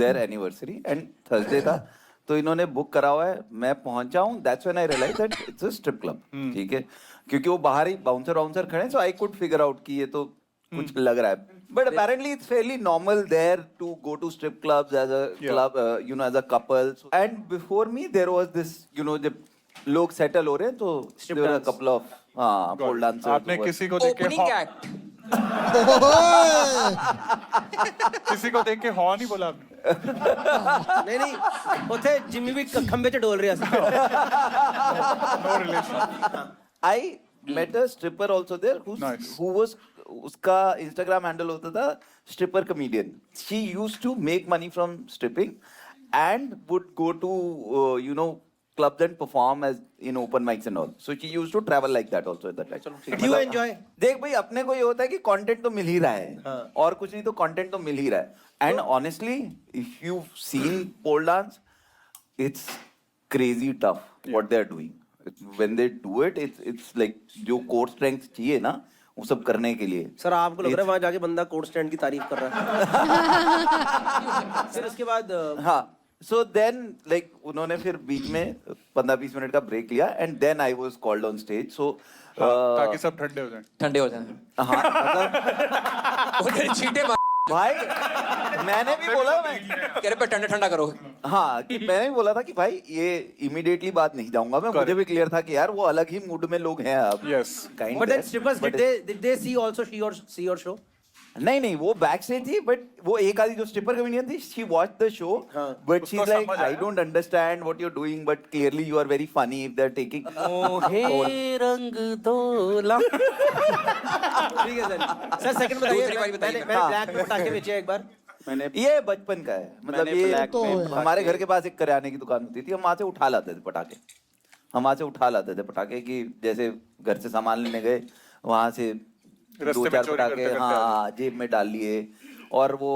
their anniversary and Thursday था. तो इन्होंने बुक करा हुआ है. मैं पहुंचा हूँ. That's when I realized that it's a strip club. ठीक है. क्योंकि वो बाहर ही बाउंसर खड़े हैं, so I could figure out कि ये तो कुछ लग रहा है. But apparently it's fairly normal there to go to strip clubs as a club, as a couple. And before me there was this, जब लोग settle हो रहे हैं तो there were a couple of pole dancers.
आपने किसी को देख के
ओपनिंग एक्ट.
किसी को देख के हॉ नहीं बोला आपने?
नहीं उथे जिम्मी भी खंबे च डोल रहा.
No relation.
I met a stripper also there who was उसका Instagram handle होता था stripper comedian. She used to make money from stripping and would go to clubs and perform as in open mics and all. So she used to travel like that also at that time.
Did you enjoy?
देख भाई अपने को ये होता है कि content तो मिल ही रहा है और कुछ नहीं तो कंटेंट तो मिल ही रहा है. And honestly, if you've seen pole dance, it's crazy tough what they're doing. When they do it, it's like जो core strength चाहिए ना वो सब करने के लिए.
सर आपको लग रहा है वहां जाके बंदा कोड स्टैंड की तारीफ कर रहा है. फिर उसके बाद
हाँ. So then like उन्होंने फिर बीच में 15-20 मिनट का ब्रेक लिया and then I was called on stage. So
ताकि सब ठंडे हो जाएं.
ठंडे हो जाए.
हाँ मतलब
वो तेरे चीटे मार.
भाई मैंने भी बोला मैं
कह रहे पे ठंडा करो.
हाँ कि मैंने भी बोला था कि भाई ये इमीडिएटली बात नहीं जाऊंगा मैं. मुझे भी क्लियर था कि यार वो अलग ही मूड में लोग हैं अब.
Yes.
But then strippers, did they see also see your show?
नहीं वो बैक स्टेज थी, बट वो एक आधी जो स्ट्रिपर कमेडियन थी, she watch the show, but she like I don't understand what you are doing, but clearly you are very funny if they are taking
हे रंग तोला।
ठीक है सर सेकंड बताइए। मैंने ब्लैक में पटाखे बेचे एक बार।
मैंने
ये बचपन का है, मतलब
मैंने
ये
black
तो
में
हमारे घर के पास एक करियाने की दुकान होती थी, हम वहां से उठा लाते थे पटाखे। हम वहां से उठा लाते थे पटाखे कि जैसे घर से सामान लेने गए, वहां से
रास्ते
दो
में
चार
चोरी
पटाखे
करते
हाँ जेब में डाल लिए। और वो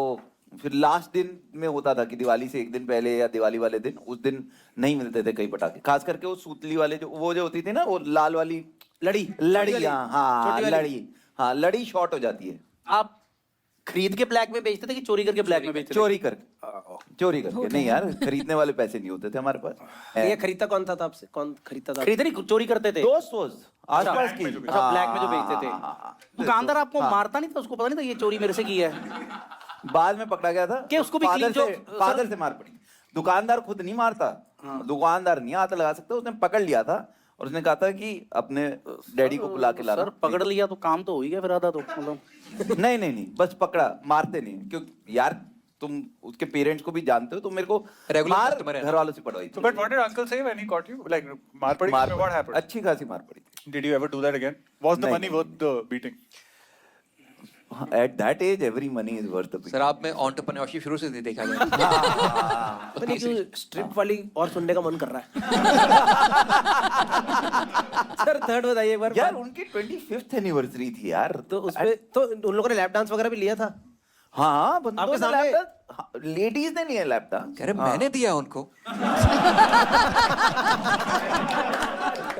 फिर लास्ट दिन में होता था कि दिवाली से एक दिन पहले या दिवाली वाले दिन, उस दिन नहीं मिलते थे कई पटाखे, खास करके वो सूतली वाले जो होती थी ना, वो लाल वाली
लड़ी
हाँ लड़ी, हाँ लड़ी शॉर्ट हो जाती है।
आप खरीद के ब्लैक में बेचते थे कि चोरी करके ब्लैक में बेचते थे?
चोरी करके नहीं यार, खरीदने वाले पैसे नहीं होते थे हमारे पास।
ये खरीदता कौन था आपसे? कौन खरीदता था?
खरीदते नहीं, चोरी करते थे।
दोस्त आसपास की,
अच्छा, ब्लैक में जो बेचते थे। दुकानदार आपको मारता नहीं था? उसको पता नहीं था ये चोरी मेरे से की है?
बाद में पकड़ा गया था
कि उसको भी clean
फादर से मार पड़ी। दुकानदार खुद नहीं मारता, दुकानदार नहीं हाथ लगा सकता, उसने पकड़ लिया था और उसने कहा था कि अपने डैडी को बुला के ला।
सर पकड़ लिया तो काम तो हो ही गया फिर आधा तो मतलब।
नहीं बस पकड़ा, मारते नहीं, क्योंकि यार तुम उसके पेरेंट्स को भी जानते हो, तो मेरे को
Regular
मार
customer है।
घर वालों से पड़वाई थी।
But what did uncle say when he caught you? Like, मार पड़ी?
मार
What happened?
अच्छी खासी मार पड़ी थी।
Did you ever do that again? Was the
नहीं।
money worth the beating?
At that age, every money is worth the
sir आप में एंटरप्रेन्योरशिप शुरू से देखा गया।
पता नहीं क्यों स्ट्रिप वाली और सुनने का मन कर रहा है। सर थर्ड बताइए एक बार।
यार उनकी 25th एनिवर्सरी थी यार,
तो उसपे तो उन लोगों ने लैप डांस वगैरह भी लिया था?
हाँ बंदों
आपके
ने
सामने?
लैपटॉप, लेडीज ने लिया लैपटॉप।
कह रहे मैंने दिया उनको।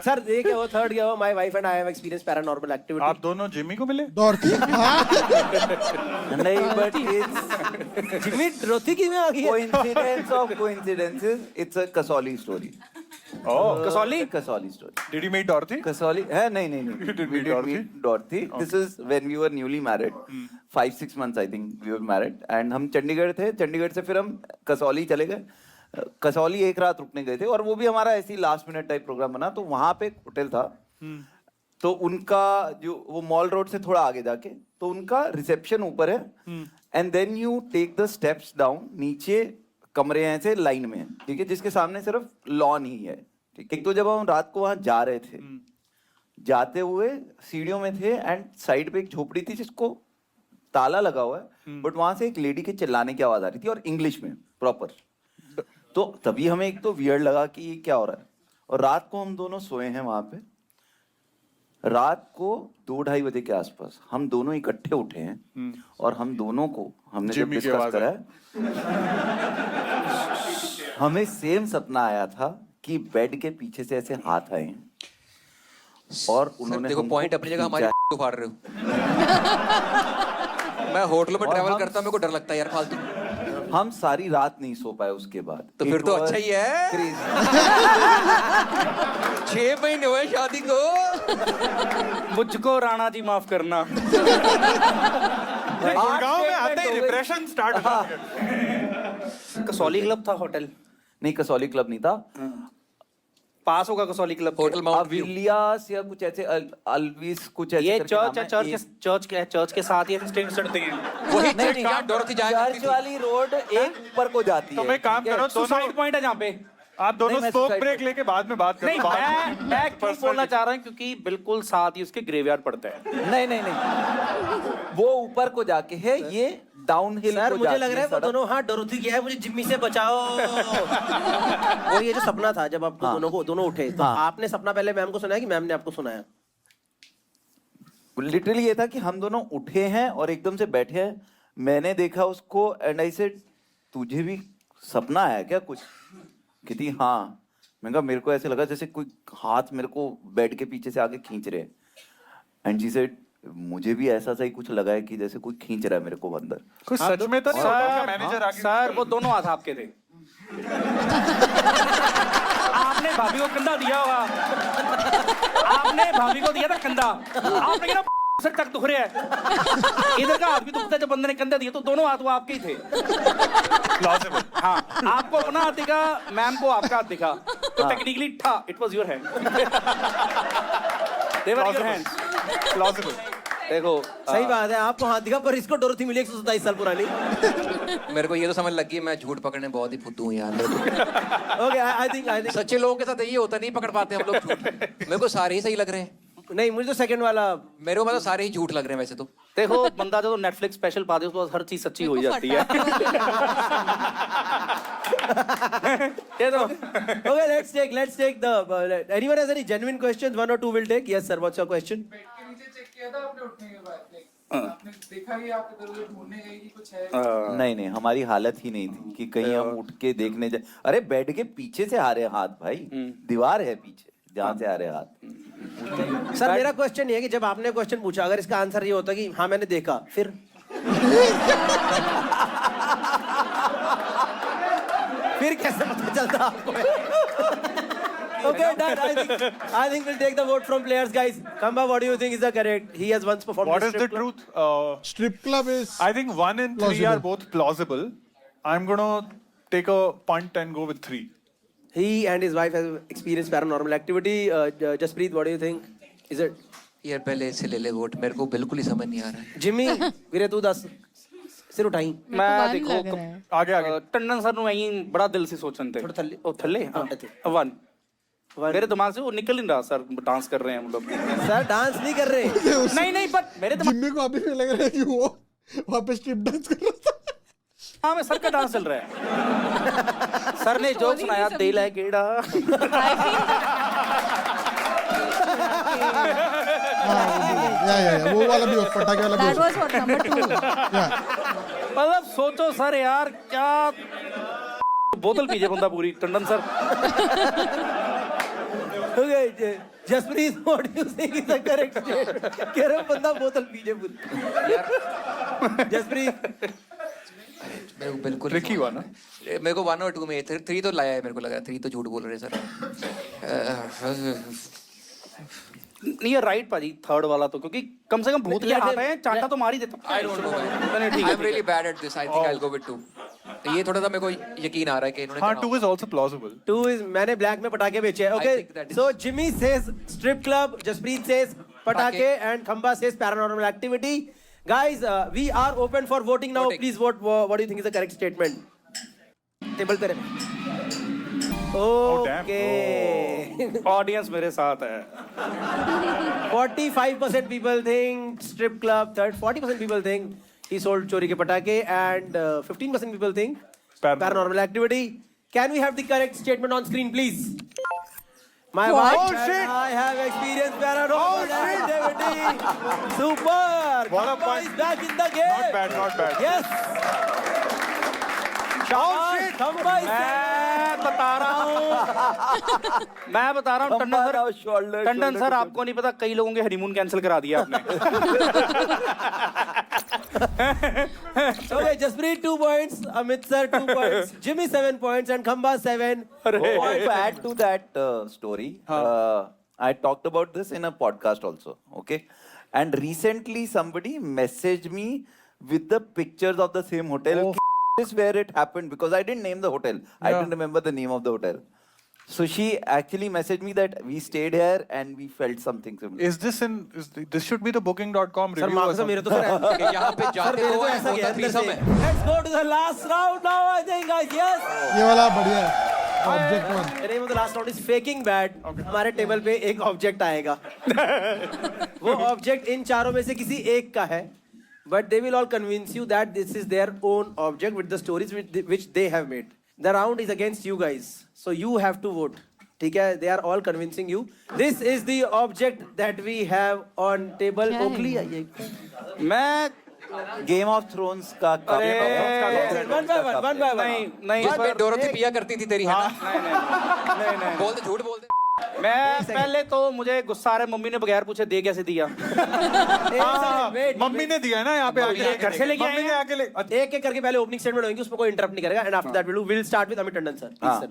सर ये क्या हुआ? थर्ड क्या हुआ? My wife and I have experience paranormal activity.
आप दोनों जिमी को मिले?
डॉर्थी
नहीं बट इट्स
जिमी डोरथी की में आ गई है?
coincidence of coincidences, it's a Kasauli story.
Oh,
Kasauli story.
did you meet Dorothy?
Kasauli है? नहीं
You did
we
meet
did
Dorothy?
meet Dorothy. This is when we were newly married. 5-6 months I think we were married, and हम चंडीगढ़ थे। चंडीगढ़ से फिर हम कसौली चले गए। कसौली एक रात रुकने गए थे, और वो भी हमारा ऐसी लास्ट मिनट टाइप प्रोग्राम बना। तो वहां पे एक होटल था, तो उनका जो वो मॉल रोड से थोड़ा आगे जाके, तो उनका रिसेप्शन ऊपर है, and then you take the steps down, नीचे कमरे हैं ऐसे लाइन में, ठीक है, जिसके सामने सिर्फ लॉन ही है। ठीक, एक तो जब हम रात को वहां जा रहे थे, जाते हुए सीढ़ियों में थे, एंड साइड पे एक झोपड़ी थी जिसको ताला लगा हुआ है, बट वहां से एक लेडी के चिल्लाने की आवाज आ रही थी, और इंग्लिश में प्रॉपर। तो तभी हमें एक तो वियर्ड लगा कि ये क्या हो रहा है। और रात को हम दोनों सोए हैं वहां पे, रात को 2-2:30 बजे के आसपास हम दोनों इकट्ठे उठे हैं, और हम दोनों को हमने जब
जिमी की
डिस्कस
आवाज
करा है, हमें सेम सपना आया था कि बेड के पीछे से ऐसे हाथ आए हैं, और उन्होंने
देखो
हमको
पॉइंट अपनी जगह, हमारी
खींचा।
उखाड़ रहे हो। मैं होटलों में
और
ट्रैवल
हम-
करता हूं, मेरे को डर लगता है यार फालतू।
हम सारी रात नहीं सो पाए उसके बाद।
तो फिर
It
तो
was
अच्छा ही है।
crazy.
6 महीने हुए शादी को।
मुझको राणा जी माफ करना।
गुड़गांव में आते ही डिप्रेशन स्टार्ट हो जाती है।
कसौली क्लब था होटल?
नहीं कसौली क्लब नहीं था,
पास होगा Kasauli club?
Hotel Mount View.
अविलियास या कुछ ऐसे अल्विस कुछ ऐसे
ये
करके
चर्च
नाम
है, चर्च के साथ ही स्टेज चढ़ते हैं।
वही
नहीं,
चर्च जहाँ डोरथी जाया करती
चर्च
थी।
वाली रोड एक ऊपर को जाती
तो
है।
मैं काम
ठीक है?
करो,
सुसाइड
दोनों
पॉइंट है जहाँ पे।
आप दोनों
नहीं, मैं
स्मोक
suicide-
ब्रेक लेके बाद में बात
नहीं,
करो।
मैं क्यों बोलना चाह रहा हूँ, क्योंकि बिल्कुल साथ ही उसके ग्रेवयार्ड पड़ता है।
नहीं वो ऊपर को जाके है, ये डाउन हिल
सर
को
मुझे
जाती
लग रहा है वो
सड़क।
दोनों हाथ डोरथी किया है, मुझे जिम्मी से बचाओ। वो ये जो सपना था जब आपको दोनों उठे, तो
हाँ।
आपने सपना पहले मैम को सुनाया कि मैम ने आपको सुनाया?
लिटरली ये था कि हम दोनों उठे हैं और एकदम से बैठे हैं, मैंने देखा उसको, एंड आई सेड तुझे भी सपना आया क्या कुछ? कहती हाँ। मैं कहा मेरे को ऐसे लगा जैसे कोई हाथ मेरे को बेड के पीछे से आगे खींच रहे हैं, एंड शी सेड मुझे भी ऐसा सही कुछ लगा है कि जैसे कोई खींच रहा है मेरे को अंदर।
कुछ सच में तो नहीं होता कि मैनेजर आके
सर वो दोनों हाथ आपके थे। आपने भाभी को कंधा दिया होगा, आपने भाभी को दिया था कंधा, आपने कहा सर तक दुख रहा है, इधर का हाथ भी दुखता है। जब बंदे ने कंधा दिया तो दोनों हाथ वो आपके ही थे।
प्लॉजिबल।
हाँ, आपको अपना हाथ दिखा, मैम को आपका हाथ दिखा, तो टेक्निकली था it was your hand. They were your hands.
Plausible.
देखो
सही बात है, आपको हाथ दिखा, पर इसको डोरथी मिली 127 साल पुरानी।
मेरे को ये तो समझ लगी मैं झूठ पकड़ने बहुत ही फुद्दू हूँ यार।
ओके, आई थिंक
सच्चे लोगों के साथ यही होता, नहीं पकड़ पाते हम लोग झूठ। मेरे को सारे ही सही लग रहे हैं।
नहीं, मुझे तो सेकंड वाला,
मेरे को मतलब सारे ही झूठ लग रहे हैं वैसे तो।
देखो बंदा जो नेटफ्लिक्स स्पेशल पाते उसके बाद हर चीज सच्ची हो जाती है।
ये तो okay, let's take the anyone has any genuine questions? One or two will take. Yes sir, what's your question?
नहीं नहीं, हमारी हालत ही नहीं थी कि कहीं हम उठ के देखने जाए। अरे बेड के पीछे से आ रहे हाथ भाई, दीवार है पीछे जहाँ से आ रहे हाथ।
सर मेरा क्वेश्चन ये है कि जब आपने क्वेश्चन पूछा, अगर इसका आंसर ये होता कि हाँ मैंने देखा, फिर कैसे पता चलता आपको? Okay, done. I think we'll take the vote from players, guys. Kamba, what do you think is the correct? He has once performed.
What
in
is the
strip club.
truth?
Strip club is
I think 1 and 3 are
plausible.
both plausible. I'm gonna take a punt and go with 3.
He and his wife have experienced paranormal activity. Jaspreet, what do you think? Is it?
यार पहले इससे ले ले vote, मेरे को बिल्कुल ही समझ नहीं आ रहा है।
Jimmy, वीरे तू दस, सिर उठाई।
मैं
one
देखो
लग रहा है।
आगे
टंडन सर ਨੂੰ ਐਂ ਬੜਾ ਦਿਲ ਸੀ ਸੋਚਣ ਤੇ
थोड़ा थल्ले।
ਉਹ ਥੱਲੇ ਹਾਂ 1 मेरे दिमाग से वो निकल नहीं रहा सर, डांस कर रहे हैं हम लोग।
सर डांस नहीं कर रहे।
नहीं नहीं, पर मेरे दिमाग
जिम्मी को अभी भी लग रहा है कि वो वहाँ पे स्ट्रिप डांस कर रहा था।
हाँ में सर का डांस चल रहा है। सर ने जोक सुनाया, दिल है केड़ा।
या वो वाला भी पटाखे वाला भी
That was what number 2.
मतलब सोचो सर यार, क्या बोतल पीछे बंदा पूरी Tandon sir.
Okay, Jaspreet, what do you think is the correct statement? कह रहे हो बंदा बोतल पीछे पूरी। Jaspreet,
मेरे को बिल्कुल
Tricky one, huh?
मेरे को 1 और 2 में 3 तो लाया है, मेरे को लगा 3 तो झूठ बोल रहे हैं सर।
नहीं ये राइट पाजी, थर्ड वाला तो, क्योंकि कम से कम भूत ले आता है, चांटा तो मार ही देता।
I don't know man.
चलिए ठीक
I'm really
है।
bad at this. I think I'll go with 2. ये थोड़ा सा मेरे को यकीन आ रहा है कि इन्होंने
हाँ,
चुनाव-
2 is also plausible.
2 is मैंने ब्लैक में पटाखे बेचे हैं।
I
Okay,
think that is-
so Jimmy says strip club, Jaspreet says पटाखे, and Khamba says paranormal activity. Guys, we are open for voting now.
Voting.
Please vote. What do you think is the correct statement? Table पे रहे। Okay.
Audience मेरे साथ है।
45% people think strip club. 40% people think he sold चोरी के पटाखे, and 15% people think paranormal activity. Can we have the correct statement on screen, please? My wife and I have experienced paranormal activity. Super.
What a
Khamba
point.
is back in the game.
Not bad, not bad.
Yes. Shabash, Khamba is back.
मैं बता रहा हूँ Tandon sir, आपको नहीं पता कई लोगों के हनीमून कैंसिल करा दिया आपने।
Okay, Jaspreet 2 points, Amit sir 2 points, Jimmy 7 points, and Khamba 7 points.
To add to that story, I talked about this in a podcast also, okay? And recently somebody messaged me with the pictures of the same hotel. This is where it happened, because I didn't name the hotel. I didn't remember the name of the hotel. So she actually messaged me that we stayed here and we felt something similar.
This should be the booking.com
Sir,
review or
marks मेरे
something.
तो sir
यहाँ पे जाते
मेरे
तो
तो ऐसा गया अंदर से। Let's go to the last round now, I think, guys. Yes.
ये वाला बढ़िया है। Object one.
The name of the last round is faking bad. हमारे टेबल पे एक ऑब्जेक्ट आएगा। वो ऑब्जेक्ट इन चारों में से किसी एक का है, but they will all convince you that this is their own object with the stories which they have made. The round is against you guys, so you have to vote. ठीक है? They are all convincing you. This is the object that we have on table. Oakley, आइए।
मैं
Game of Thrones का
One by one.
नहीं
जिसमें Dorothy पिया करती थी तेरी, है ना?
नहीं
बोल दे, झूठ बोल दे।
मैं पहले तो मुझे गुस्सा आ रहा है, मम्मी ने बगैर पूछे दे कैसे दिया।
मम्मी ने दिया है ना यहाँ पे आके।
घर से लेके
मम्मी ने
आए
आके ले।
एक एक करके पहले ओपनिंग स्टेटमेंट होंगे, उसमें कोई इंटरप्ट नहीं करेगा, and after that will start with Amit Tandon sir. Please sir.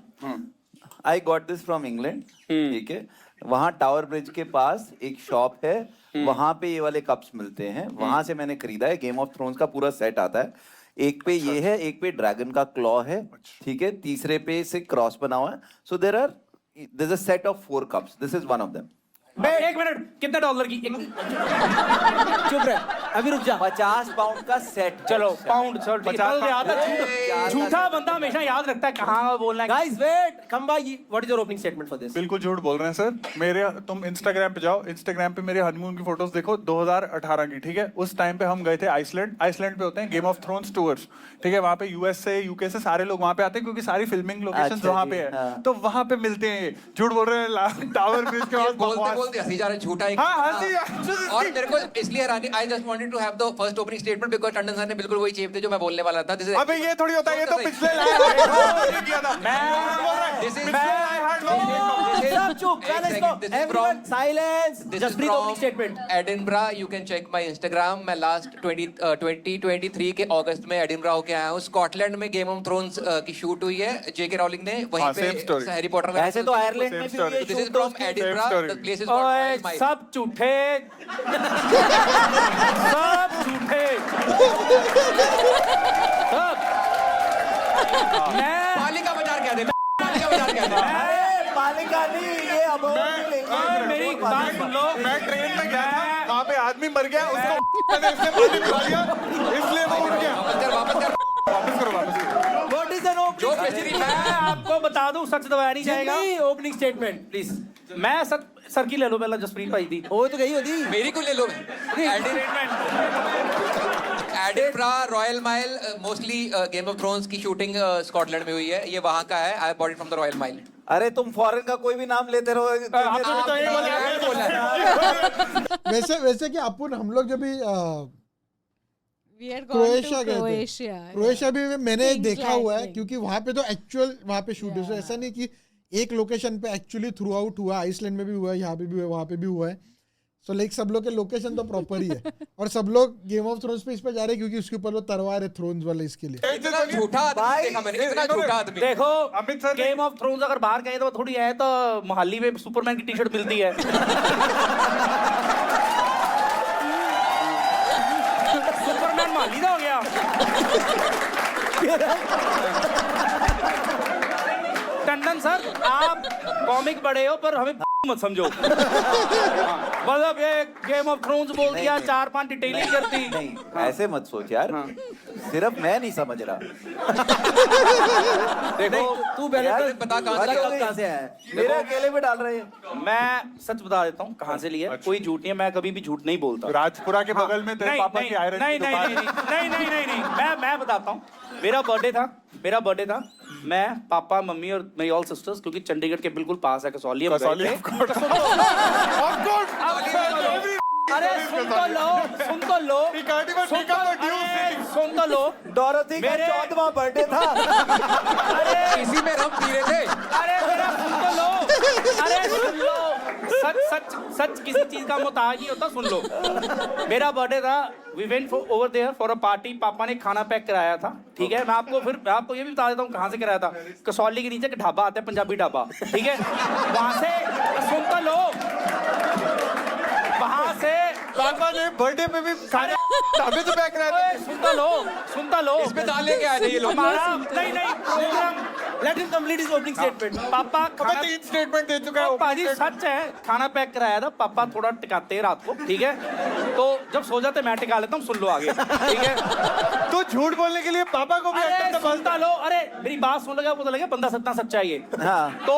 I got this from England, ठीक है? वहाँ टावर ब्रिज के पास एक शॉप है, वहाँ पे ये वाले कप्स मिलते हैं, वहाँ से मैंने खरीदा है। गेम ऑफ थ्रोन्स का पूरा सेट आता है। एक पे ये है, एक पे ड्रैगन का क्लॉ है, ठीक है? तीसरे पे से क्रॉस बना हुआ है। So there is a set of 4 cups. This is one of them.
एक मिनट, कितने डॉलर की?
चुप रहे, अभी रुक जा।
50 पाउंड का सेट।
चलो पाउंड, चलो ठीक है। झूठा बंदा हमेशा याद रखता है कहाँ बोलना है।
Guys wait, come bye, what is your opening statement for this?
बिल्कुल झूठ बोल रहे हैं सर। मेरे तुम इंस्टाग्राम पे जाओ, इंस्टाग्राम पे मेरे हनीमून की फोटोज देखो 2018 की, ठीक है? उस टाइम पे हम गए थे आइसलैंड। आइसलैंड पे होते हैं गेम ऑफ थ्रोन्स टूर्स, ठीक है? वहाँ पे यूएस से, यूके से सारे लोग वहाँ पे आते हैं क्योंकि सारी फिल्मिंग लोकेशंस
अच्छा
वहाँ
जी,
पे है।
हाँ।
तो वहाँ पे मिलते हैं ये। झूठ बोल रहे हैं, टावर ब्रिज के पास
बोलते
बकवास।
बोलते हंसी जा रहे, झूठा एक।
हाँ, हंसी
और मेरे को इसलिए हैरानी, I just wanted to have the first opening statement because Tandon sir ने बिल्कुल वही चेप थे जो मैं बोलने वाला था। दिस इज
अबे ये थोड़ी होता है, ये तो पिछले किया था।
दिस इज
सब चुप, everyone silence, Jaspreet opening statement.
Edinburgh, you can check my Instagram. मैं लास्ट 2023 के अगस्त में एडिनब्रा होके आया हूँ। स्कॉटलैंड में गेम ऑफ थ्रोन्स की शूट हुई है, जेके रॉलिंग ने वहीं पे हैरी पॉटर।
ऐसे तो आयरलैंड में भी ये
दिस इज
shoot
फ्रॉम
होती है।
एडिनब्रा, द प्लेस इज
ओए,
कॉल्ड
सब झूठे, सब झूठे, सब। मैं
पालिका बाजार कह दे, पालिका बाजार कह दे।
पालिका नहीं, ये अब
मेरी एक बात सुन लो।
मैं ट्रेन में गया था, वहाँ पे आदमी मर गया, उसको मैंने इससे पानी पिला दिया, इसलिए वो उठ गया।
वापस कर, वापस कर।
वापस करो, वापस करो।
व्हाट इज एन
जो
ओपनिंग?
स्पेशली
मैं आपको बता दूं, सच दबाया नहीं जाएगा।
Opening statement please.
मैं सर की ले लो पहला, जसप्रीत भाई दी।
वो तो गई होती।
मेरी को ले लो। Edinburgh, Royal Mile, mostly Game of Thrones की शूटिंग स्कॉटलैंड में हुई है। ये वहाँ का है। I bought it from the Royal Mile.
अरे तुम फॉरेन का कोई भी नाम लेते रहो।
वैसे कि अपन हम लोग जब भी क्रोएशिया गए थे, क्रोएशिया भी मैंने
King's
देखा हुआ है
Landing।
क्योंकि वहाँ पे तो एक्चुअल वहाँ पे शूट है। ऐसा नहीं कि एक लोकेशन पे एक्चुअली थ्रू आउट हुआ। आइसलैंड में भी हुआ है, यहाँ पे भी हुआ है, वहाँ पे भी हुआ है। सो लाइक सब लोग के लोकेशन तो प्रॉपर ही है। और सब लोग गेम ऑफ थ्रोन्स पे इस पे जा रहे हैं क्योंकि उसके ऊपर वो तलवार है थ्रोन्स वाले, इसके लिए।
इतना झूठा आदमी देखा मैंने, इतना झूठा आदमी।
देखो,
Amit sir,
game of thrones अगर बाहर गए तो थोड़ी है, तो मोहाली में सुपरमैन की टी-शर्ट मिलती है। सुपरमैन मोहाली का हो गया। टंडन सर, आप कॉमिक बड़े हो पर हमें मत समझो। मतलब ये गेम ऑफ थ्रोन्स बोल दिया, 4-5 डिटेलिंग कर दी।
नहीं, ऐसे मत सोच यार। सिर्फ मैं नहीं समझ रहा।
देखो तू पहले
यार,
तो
बता
कहाँ से आया है?
मेरे अकेले में डाल रहे हैं।
मैं सच बता देता हूँ कहाँ से लिया। कोई झूठ नहीं है, मैं कभी भी झूठ नहीं बोलता।
राजपुरा के बगल में तेरे
नहीं,
पापा
नहीं,
की आयरन
नहीं,
की
नहीं,
दुकान
नहीं, नहीं, नहीं, नहीं, नहीं, मैं बताता हूँ। मेरा बर्थडे था। मैं, पापा, मम्मी और मेरी ऑल सिस्टर्स, क्योंकि चंडीगढ़ के बिल्कुल पास है कसौली, हम
कसौली,
गए
of
थे।
course. Of course.
अरे सुन तो लो, सुन तो लो, सुन तो लो।
डोरथी का
मेरे-
14वां बर्थडे था।
इसी में हम पी रहे थे।
अरे मेरा सुन तो लो, अरे सुन लो। सच किसी चीज का मुताज ही होता, सुन लो। मेरा बर्थडे था, we went over there for a party. पापा ने खाना पैक कराया था, ठीक है? मैं आपको ये भी बता देता हूँ कहाँ से कराया था। कसौली के नीचे एक ढाबा आता है, पंजाबी ढाबा, ठीक है? वहां से सुन तो लो, वहां से
पापा ने बर्थडे पे भी खाना अभी तो पैक रहा है।
सुनता लो।
इसमें दाल लेके आए थे ये लोग।
हमारा नहीं programme.
Let him complete his opening statement.
पापा
मैं 3 स्टेटमेंट दे चुका है।
पाजी सच है, खाना पैक कराया था। पापा थोड़ा टिकाते हैं रात को, ठीक है? तो जब सो जाते मैं टिका लेता हूँ, सुन लो आगे, ठीक है?
तो झूठ बोलने के लिए पापा को भी
अरे सुनता लो, अरे मेरी बात सुन लगा, पता लगा बंदा सत्ता सच्चा है ये।
हाँ।
तो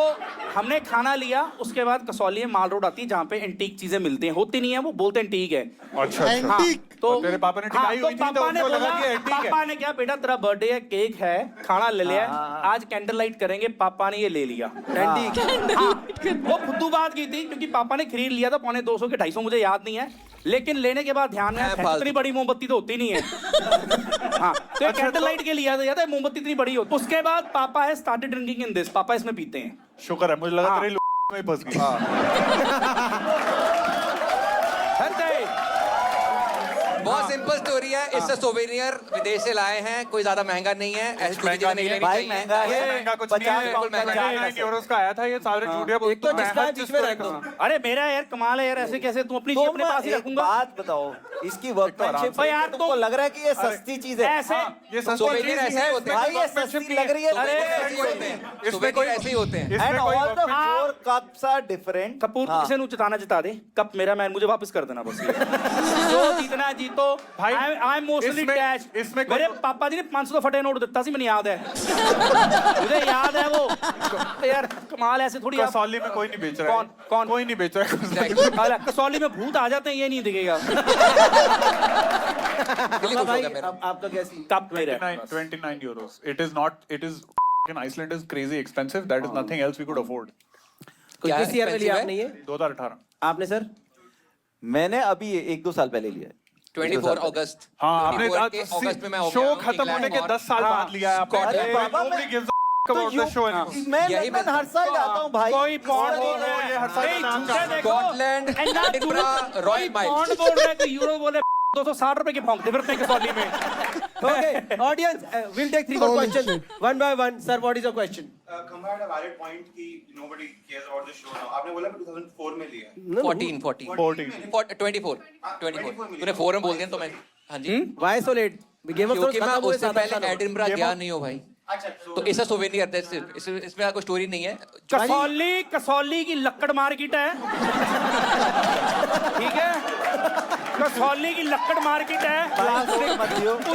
हमने खाना लिया, उसके बाद कसौली में माल रोड आती है जहाँ पे एंटीक चीजें मिलती हैं, होती नहीं है, वो बोलते एंटीक है।
अच्छा,
एंटीक।
तो
और तेरे पापा ने टिकाई हुई थी, तो
पापा ने
उनको लगा
बोला,
कि एंटीक है।
पापा ने क्या, बेटा तेरा बर्थडे है, केक है, खाना ले लिया, आज कैंडल लाइट करेंगे। पापा ने ये ले लिया एंटीक। हाँ, वो फुद्दू बात की थी क्योंकि पापा ने खरीद लिया था 250 के 250, मुझे याद नहीं है, लेकिन लेने के बाद ध्यान में आया इतनी बड़ी मोमबत्ती तो होती नहीं है। हाँ, तो कैंडल लाइट के लिया था, मोमबत्ती इतनी बड़ी होती। उसके बाद पापा है स्टार्टेड ड्रिंकिंग इन दिस, पापा इसमें पीते हैं।
शुक्र है, मुझे लगा
हाँ।
तेरे में फंस गई।
बहुत सिंपल स्टोरी है। इससे सोवेनियर विदेश से लाए हैं, कोई ज्यादा महंगा नहीं है। ऐसी चीजें नहीं लेनी
भाई
चाहिए।
महंगा है।
महंगा कुछ
50
नहीं है।
पाउंड का
महंगा है।
जाएगा।
9 यूरोस का आया था, ये सारे झूठिया बोलते।
एक तो जिसका है बीच में रख दो।
अरे मेरा यार कमाल है यार, ऐसे कैसे तुम अपनी चीज अपने पास ही
एक
रखूंगा।
बात बताओ, इसकी वर्कमैनशिप
भाई यार,
तुमको लग रहा है कि ये सस्ती चीज है?
ऐसे
ये
सोवेनियर ऐसे ही होते हैं।
भाई ये सस्ती लग रही है।
ऐसे ही होते हैं। सोवेनियर ऐसे ही होते हैं।
एंड ऑल द 4 कप सा डिफरेंट
कपूर को किसी ने जिताना जिता दे, कप मेरा, मैन मुझे वापस कर देना बस। जो जीतना है जीतो।
भाई,
आई एम मोस्टली
इसमें-
कैश।
इसमें
मेरे पापा जी ने 500 का फटे नोट दिता सी, मैंने याद है। मुझे याद है वो। तो यार कमाल ऐसे थोड़ी आप-
कसौली में कोई नहीं बेच रहा है।
कौन?
कोई नहीं बेच रहा है कसौली में।
अरे, कसौली में भूत आ जाते हैं, ये नहीं दिखेगा।
दिल्ली खुश
भाई
होगा मेरा।
आपका क्या सीन?
कप मेरा।
29 euros. It is not. It is. In Iceland is crazy expensive. That is nothing else we could afford.
क्या
किस ईयर में लिया
expensive है?
आपने ये?
2018.
आपने सर?
मैंने अभी 1-2 साल पहले लिया है।
24 अगस्त।
हाँ आपने
24 के अगस्त में मैं हो
शो
गया
खत्म
इंग्लैंड
होने के
और-
10 साल बाद लिया है आपने।
अरे
बाबा,
Nobody gives a
तो
about the show anymore.
मैं
यही
लंदन
मैं-
हर साल जाता हूँ भाई।
कोई पौंड बोल
बोलो,
रहा
ये हर
है।
साल
नहीं,
नाम
झूठे
का-
देखो।
स्कॉटलैंड,
And ना
एडिनबरा,
झूठ-
रॉयल
कोई
माइल्स।
पौंड बोल रहा है, कोई यूरो बोले, 260 रुपए के भौंकते फिरते हैं कसौली में।
Okay, audience, we'll take 3 more
Holy
questions
shit.
one by one. Sir, what is your question?
खंबा had a valid point कि nobody cares about the show now. आपने बोला कि 2004 में लिया है।
No, no.
14 24 तूने 4 में बोल दिया तो मैं हाँ जी
Why so late? Game of Thrones
क्योंकि मैं
खत्म हुए
उससे
7-8 साल
पहले
हो गए।
एडिनबरा गया नहीं हूँ भाई,
अच्छा
तो ऐसा सोवेनियर है सिर्फ, इसमें कोई स्टोरी नहीं है।
कसौली की लक्कड़ मार्केट है। ठीक है, कसौली की लक्कड़ मार्केट है।
प्लास्टिक मत दियो।
जो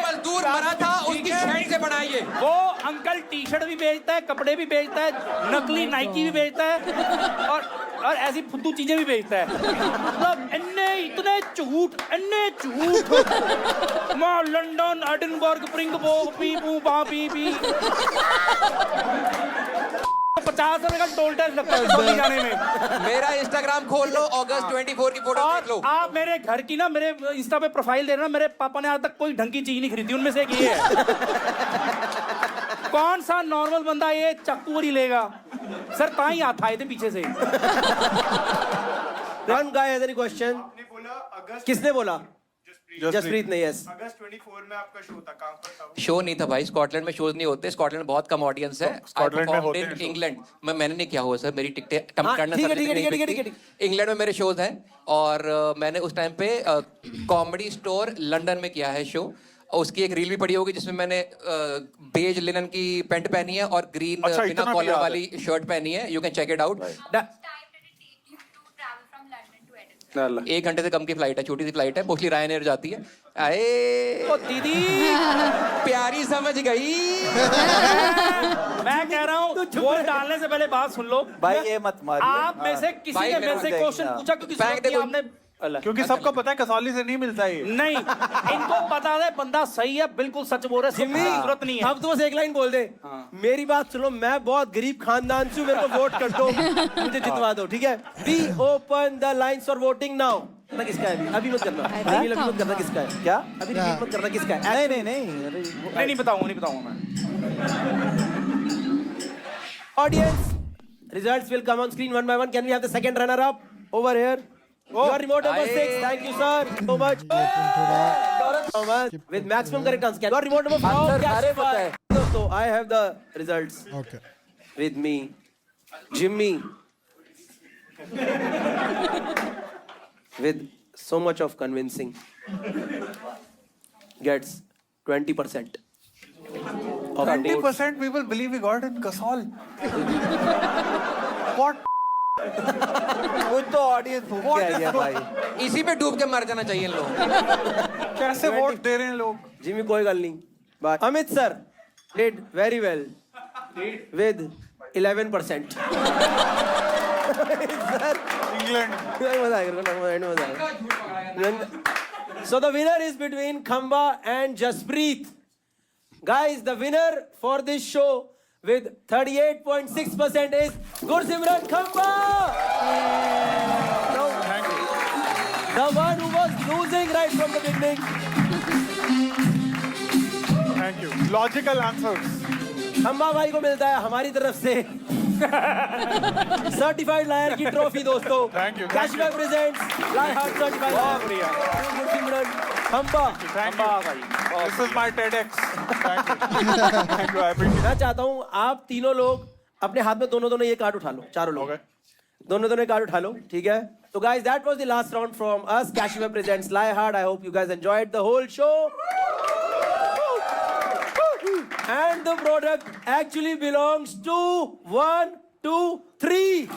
मजदूर मरा था उसकी शेड से बनाइए।
वो अंकल टी शर्ट भी बेचता है, कपड़े भी बेचता है, नकली नाइकी भी बेचता है, और ऐसी फुद्दू चीजें भी बेचता है। मतलब इतने झूठ। माँ लंदन, एडिनबर्ग, प्रिंगबोर्ग, पी पू पा पी पी। 50 रुपए का टोल टैक्स लगता है कसौली जाने में।
मेरा इंस्टाग्राम खोल लो, अगस्त 24 की फोटो देख लो।
और आप मेरे घर की ना, मेरे इंस्टा पे प्रोफाइल देना, मेरे पापा ने आज तक कोई ढंग की चीज नहीं खरीदी, उनमें से एक ये है। कौन सा नॉर्मल बंदा ये चाकू ही लेगा? सर कहाँ ही हाथ आए थे पीछे से।
One guy has any question?
आपने बोला अगस्त
किसने बोला?
जसप्रीत
जसप्रीत ने, yes.
अगस्त 24 में आपका शो था, कहाँ पर था वो?
शो नहीं था भाई, स्कॉटलैंड में शोज नहीं होते, स्कॉटलैंड में बहुत कम ऑडियंस है।
स्कॉटलैंड में होते हैं
इंग्लैंड में मैंने नहीं किया हुआ सर, मेरी टिकटें कम
हाँ,
करना
ठीक है,
सर
ठीक है,
नहीं
ठीक है,
बिकती।
ठीक है।
इंग्लैंड में मेरे शोज हैं और मैंने उस टाइम पे कॉमेडी स्टोर लंदन में किया है शो। उसकी एक रील भी पड़ी होगी जिसमें मैंने बेज लिनन की पैंट पहनी है और ग्रीन
अच्छा,
बिना
इतना
कॉलर
भी याद
वाली शर्ट पहनी है। You can check it out.
ओ
1 घंटे से कम की फ्लाइट है, छोटी सी फ्लाइट है, मोस्टली रायन जाती है। आए
दीदी,
प्यारी समझ गई।
मैं कह रहा हूँ वोट डालने से पहले बात सुन लो।
भाई ये मत मारिए।
आप में से किसी
भाई,
ने
मेरे
मेरे से
को
क्वेश्चन
देखना।
पूछा क्योंकि
फेंक
जरूरत
दे
नहीं,
कोई।
आपने अल्लाह।
क्योंकि सबको पता है कसौली से नहीं मिलता ये।
नहीं, इनको पता है बंदा सही है, बिल्कुल सच बोल रहा है,
जिम्मी,
जरूरत नहीं है।
अब तो बस एक लाइन बोल दे। मेरी बात सुनो, मैं बहुत गरीब खानदान से हूँ, मेरे को वोट कर दो, मुझे जितवा दो, ठीक है? We open the lines for voting now. पता किसका है? अभी मत करना, अभी मत करना किसका है?
क्या?
अभी रिवील मत करना किसका है?
नहीं अरे
नहीं बताऊंगा मैं।
Audience, results will come on screen one by one. Can we have the second runner up over here? Your remote number 6. Thank you, sir. So much. Thomas with maximum correct answer. Your remote number 4.
Answer सारे पता है।
So I have the results
Okay.
with me. Jimmy with so much of convincing gets 20%. Of
20% people believe we got in Kasol. What?
कुछ तो audience भूख के आई है भाई।
इसी पे डूब के मर जाना चाहिए इन लोग।
कैसे वोट दे रहे हैं लोग?
Jimmy कोई गल नहीं. But Amit sir did very well with 11%.
England.
So the winner is between Khamba and Jaspreet. Guys, the winner for this show with 38.6% is Gursimran Khamba.
Thank you.
The one who was losing right from the beginning.
Thank you. Logical answers.
खंबा भाई को मिलता है हमारी तरफ से certified liar की trophy दोस्तों।
Thank you,
cash
thank you.
Back presents liar heart certified liar Gursimran Khamba.
Thank you. This is my TEDx. Thank you. Thank you. I appreciate it.
मैं चाहता हूँ आप तीनों लोग अपने हाथ में दोनों ये कार्ड उठा लो, चारों लोग
Okay.
दोनों कार्ड उठा लो, ठीक है? तो guys, that was the last round from us. Kashifa presents Lie Hard. I hope you guys enjoyed the whole show. And the product actually belongs to 1, 2, 3.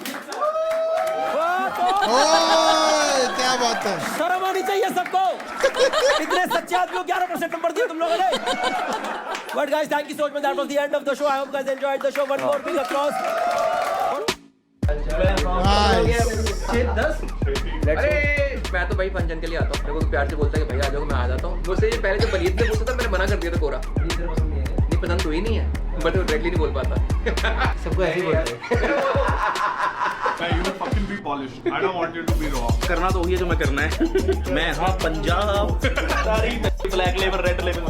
इतने सच्चे आदमी को 11% नंबर दिया तुम लोगों ने. But guys, thank you so much. That was the end of the show. I hope you guys enjoyed the show. One more big applause.
अरे मैं तो भाई फंक्शन के लिए आता हूँ. मेरे को तो प्यार से बोलता है कि भाई आ जाओ, मैं आ जाता हूँ. मुझसे ये पहले जब बरीत से पूछा था मैंने मना कर दिया था कोरा. नहीं पसंद तो ही नहीं है, बट वो डायरेक्टली नहीं बोल पाता. सबको ऐसे ही बोलते हैं.
You will fucking be polished. I don't want you to be raw.
करना तो वही है जो मैं करना है. मैं हाँ Punjab. Black level red level.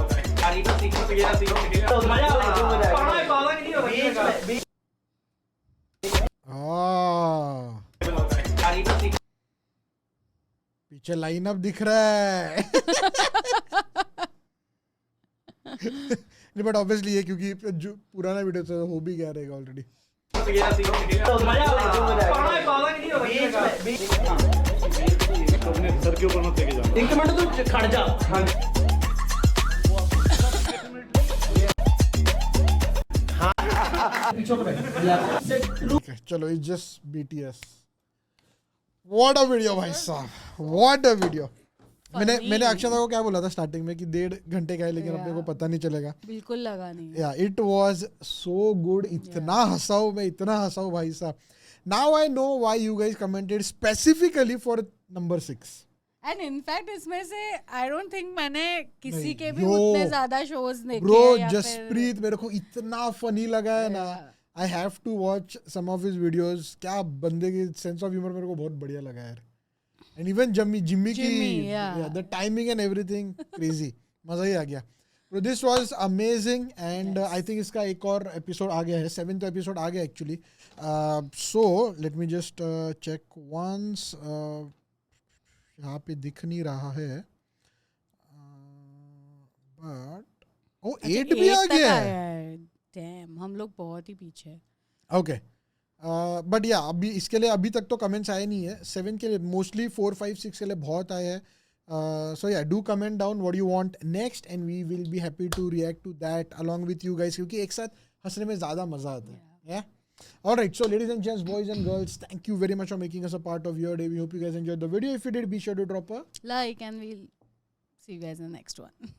पीछे लाइनअप दिख रहा है. नहीं बट ऑब्वियसली ये क्योंकि जो पुराना वीडियो था हो भी गया रहेगा ऑलरेडी.
सर के ऊपर मत लेके जाना.
एक मिनट तू खड़ जा.
Okay, चलो it's just BTS. What a video भाई साहब. What a video. मैंने अक्षता को क्या बोला था स्टार्टिंग में कि 1.5 घंटे का है लेकिन अपने को पता नहीं चलेगा.
बिल्कुल लगा नहीं.
Yeah, it was so good. इतना हंसाऊं मैं, इतना हंसाऊं भाई साहब. Now I know why you guys commented specifically for number 6.
And in fact इसमें से आई डोंट थिंक मैंने किसी के भी
यो,
उतने ज्यादा शोज देखे
Bro,
या
जसप्रीत मेरे को इतना फनी लगा है ना. I have to watch some of his videos. क्या बंदे की सेंस ऑफ ह्यूमर मेरे को बहुत बढ़िया लगा यार. And even जिम्मी की the timing and everything crazy. मजा ही आ गया. So this was amazing and I think इसका एक और एपिसोड आ गया है. 7th एपिसोड आ गया actually. So let me just check once. यहाँ पे दिख नहीं रहा है. But oh 8 भी आ गया है.
Damn, हम लोग बहुत ही पीछे हैं.
Okay. बट या अभी इसके लिए अभी तक तो कमेंट्स आए नहीं है. 7 के लिए मोस्टली 4, 5, 6 के लिए बहुत आए हैं. So yeah do comment down what you want next and we will be happy to react to that along with you guys क्योंकि एक साथ हंसने में ज़्यादा मज़ा आता है. Yeah? Alright, so ladies and gents, boys and girls, thank you very much for making us a part of your day. We hope you guys enjoyed the video. If you did, be sure to drop a
Like and we'll see you guys in the next one.